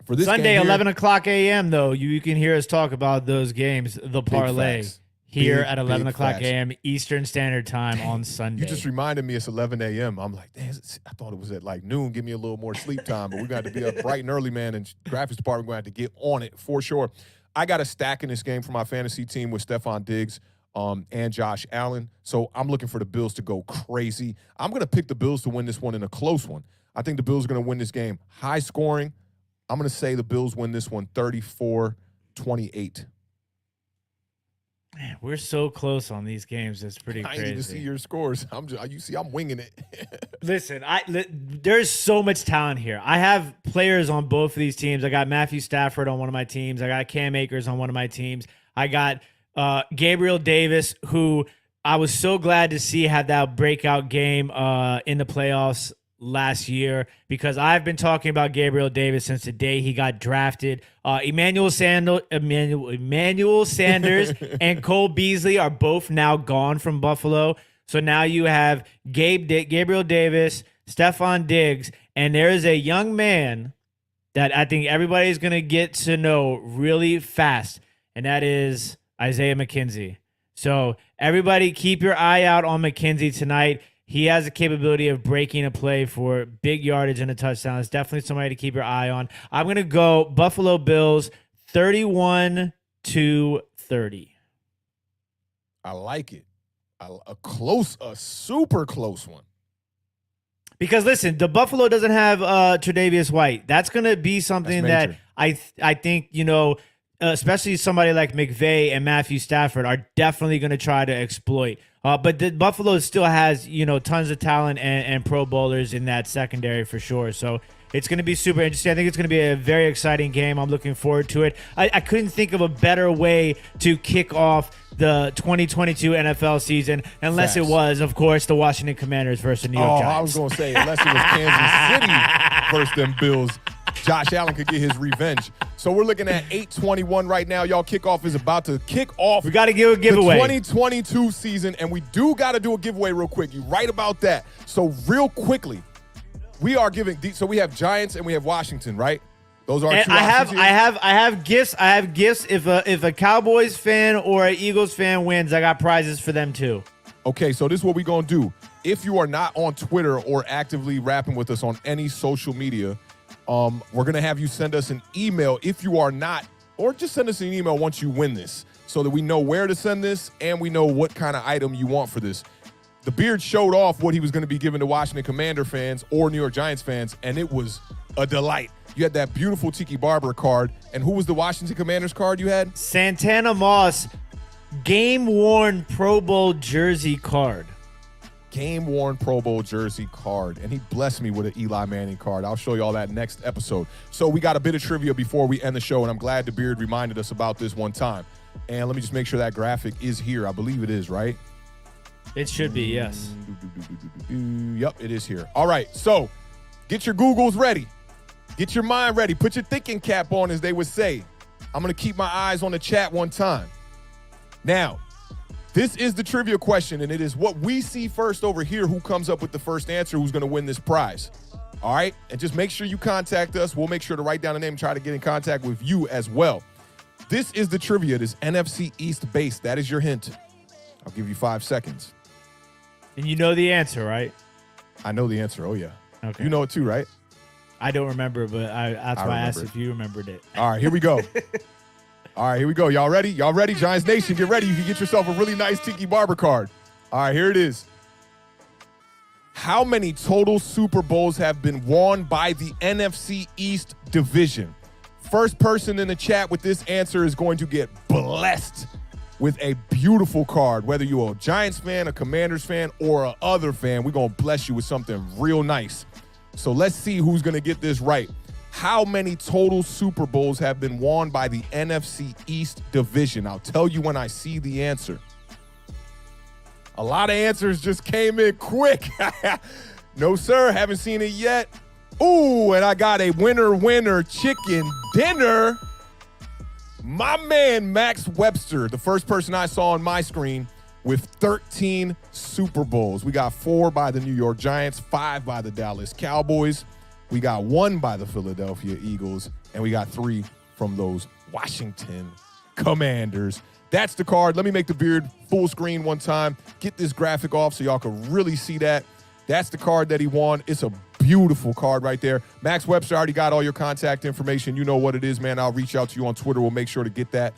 For this Sunday, game here, 11 o'clock a.m., though, you can hear us talk about those games, the parlay, here at 11 o'clock a.m. Eastern Standard Time on Sunday. You just reminded me it's 11 a.m. I'm like, damn, I thought it was at like noon. Give me a little more sleep time, but we got to be up bright and early, man, and graphics department going to have to get on it for sure. I got a stack in this game for my fantasy team with Stephon Diggs and Josh Allen. So I'm looking for the Bills to go crazy. I'm going to pick the Bills to win this one in a close one. I think the Bills are going to win this game high scoring. I'm going to say the Bills win this one 34-28. Man, we're so close on these games. It's pretty crazy. I need to see your scores. I'm winging it. Listen, there's so much talent here. I have players on both of these teams. I got Matthew Stafford on one of my teams. I got Cam Akers on one of my teams. I got Gabriel Davis, who I was so glad to see had that breakout game in the playoffs last year, because I've been talking about Gabriel Davis since the day he got drafted. Emmanuel Sanders and Cole Beasley are both now gone from Buffalo. So now you have Gabriel Davis, Stephon Diggs, and there is a young man that I think everybody's going to get to know really fast, and that is Isaiah McKenzie. So everybody keep your eye out on McKenzie tonight. He has the capability of breaking a play for big yardage and a touchdown. It's definitely somebody to keep your eye on. I'm going to go Buffalo Bills 31-30. I like it. A super close one. Because listen, the Buffalo doesn't have Tre'Davious White. That's going to be something that I think, especially somebody like McVay and Matthew Stafford are definitely going to try to exploit. But the Buffalo still has, tons of talent and Pro Bowlers in that secondary for sure. So it's going to be super interesting. I think it's going to be a very exciting game. I'm looking forward to it. I couldn't think of a better way to kick off the 2022 NFL season, unless it was, of course, the Washington Commanders versus the New York Giants. I was going to say, unless it was Kansas City versus them Bills. Josh Allen could get his revenge. So we're looking at 8:21 right now. Y'all, kickoff is about to kick off. We got to give a giveaway. The 2022 season, and we do got to do a giveaway real quick. You're right about that. So real quickly, we are giving. So we have Giants and we have Washington, right? Those are. And I have gifts. I have gifts. If a Cowboys fan or an Eagles fan wins, I got prizes for them too. Okay, so this is what we're gonna do. If you are not on Twitter or actively rapping with us on any social media, we're going to have you send us an email if you are not, or just send us an email once you win this so that we know where to send this and we know what kind of item you want for this. The Beard showed off what he was going to be giving to Washington Commander fans or New York Giants fans, and it was a delight. You had that beautiful Tiki Barber card, and who was the Washington Commanders card you had? Santana Moss, game-worn Pro Bowl jersey card. Game-worn Pro Bowl jersey card, and he blessed me with an Eli Manning card. I'll show you all that next episode. So we got a bit of trivia before we end the show, and I'm glad the Beard reminded us about this one time. And let me just make sure that graphic is here. I believe it is, right? It should be, yes. Yep, it is here. All right, so get your Googles ready. Get your mind ready. Put your thinking cap on, as they would say. I'm going to keep my eyes on the chat one time. Now, this is the trivia question, and it is what we see first over here. Who comes up with the first answer, who's going to win this prize. All right? And just make sure you contact us. We'll make sure to write down the name and try to get in contact with you as well. This is the trivia. It is NFC East based. That is your hint. I'll give you 5 seconds. And you know the answer, right? I know the answer. Oh, yeah. Okay. You know it too, right? I don't remember, but that's why I asked if you remembered it. All right, here we go. All right, here we go. Y'all ready? Y'all ready? Giants Nation, get ready. You can get yourself a really nice Tiki Barber card. All right, here it is. How many total Super Bowls have been won by the NFC East division? First person in the chat with this answer is going to get blessed with a beautiful card. Whether you're a Giants fan, a Commanders fan, or a other fan, we're going to bless you with something real nice. So let's see who's going to get this right. How many total Super Bowls have been won by the NFC East division? I'll tell you when I see the answer. A lot of answers just came in quick. No, sir, haven't seen it yet. Ooh, and I got a winner chicken dinner. My man, Max Webster, the first person I saw on my screen with 13 Super Bowls. We got 4 by the New York Giants, 5 by the Dallas Cowboys. We got 1 by the Philadelphia Eagles, and we got 3 from those Washington Commanders. That's the card. Let me make the beard full screen one time. Get this graphic off so y'all can really see that. That's the card that he won. It's a beautiful card right there. Max Webster already got all your contact information. You know what it is, man. I'll reach out to you on Twitter. We'll make sure to get that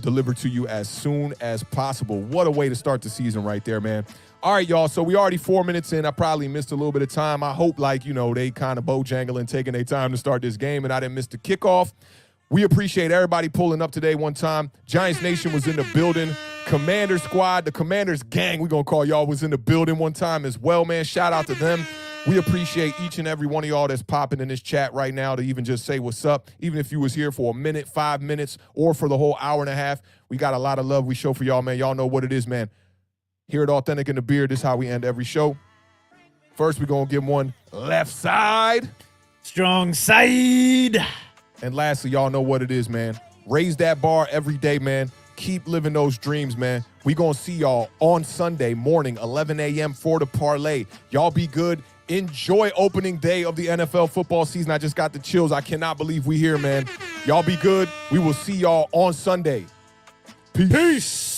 delivered to you as soon as possible. What a way to start the season right there, man. All right, y'all. So we already 4 minutes in. I probably missed a little bit of time. I hope, they kind of bojangling, taking their time to start this game, and I didn't miss the kickoff. We appreciate everybody pulling up today one time. Giants Nation was in the building. Commander Squad, the Commanders gang, we're going to call y'all, was in the building one time as well, man. Shout out to them. We appreciate each and every one of y'all that's popping in this chat right now to even just say what's up. Even if you was here for a minute, 5 minutes, or for the whole hour and a half, we got a lot of love we show for y'all, man. Y'all know what it is, man. Here at Awthentik and The Beard, this is how we end every show. First, we're going to give one left side. Strong side. And lastly, y'all know what it is, man. Raise that bar every day, man. Keep living those dreams, man. We going to see y'all on Sunday morning, 11 a.m. for the parlay. Y'all be good. Enjoy opening day of the NFL football season. I just got the chills. I cannot believe we here, man. Y'all be good. We will see y'all on Sunday. Peace.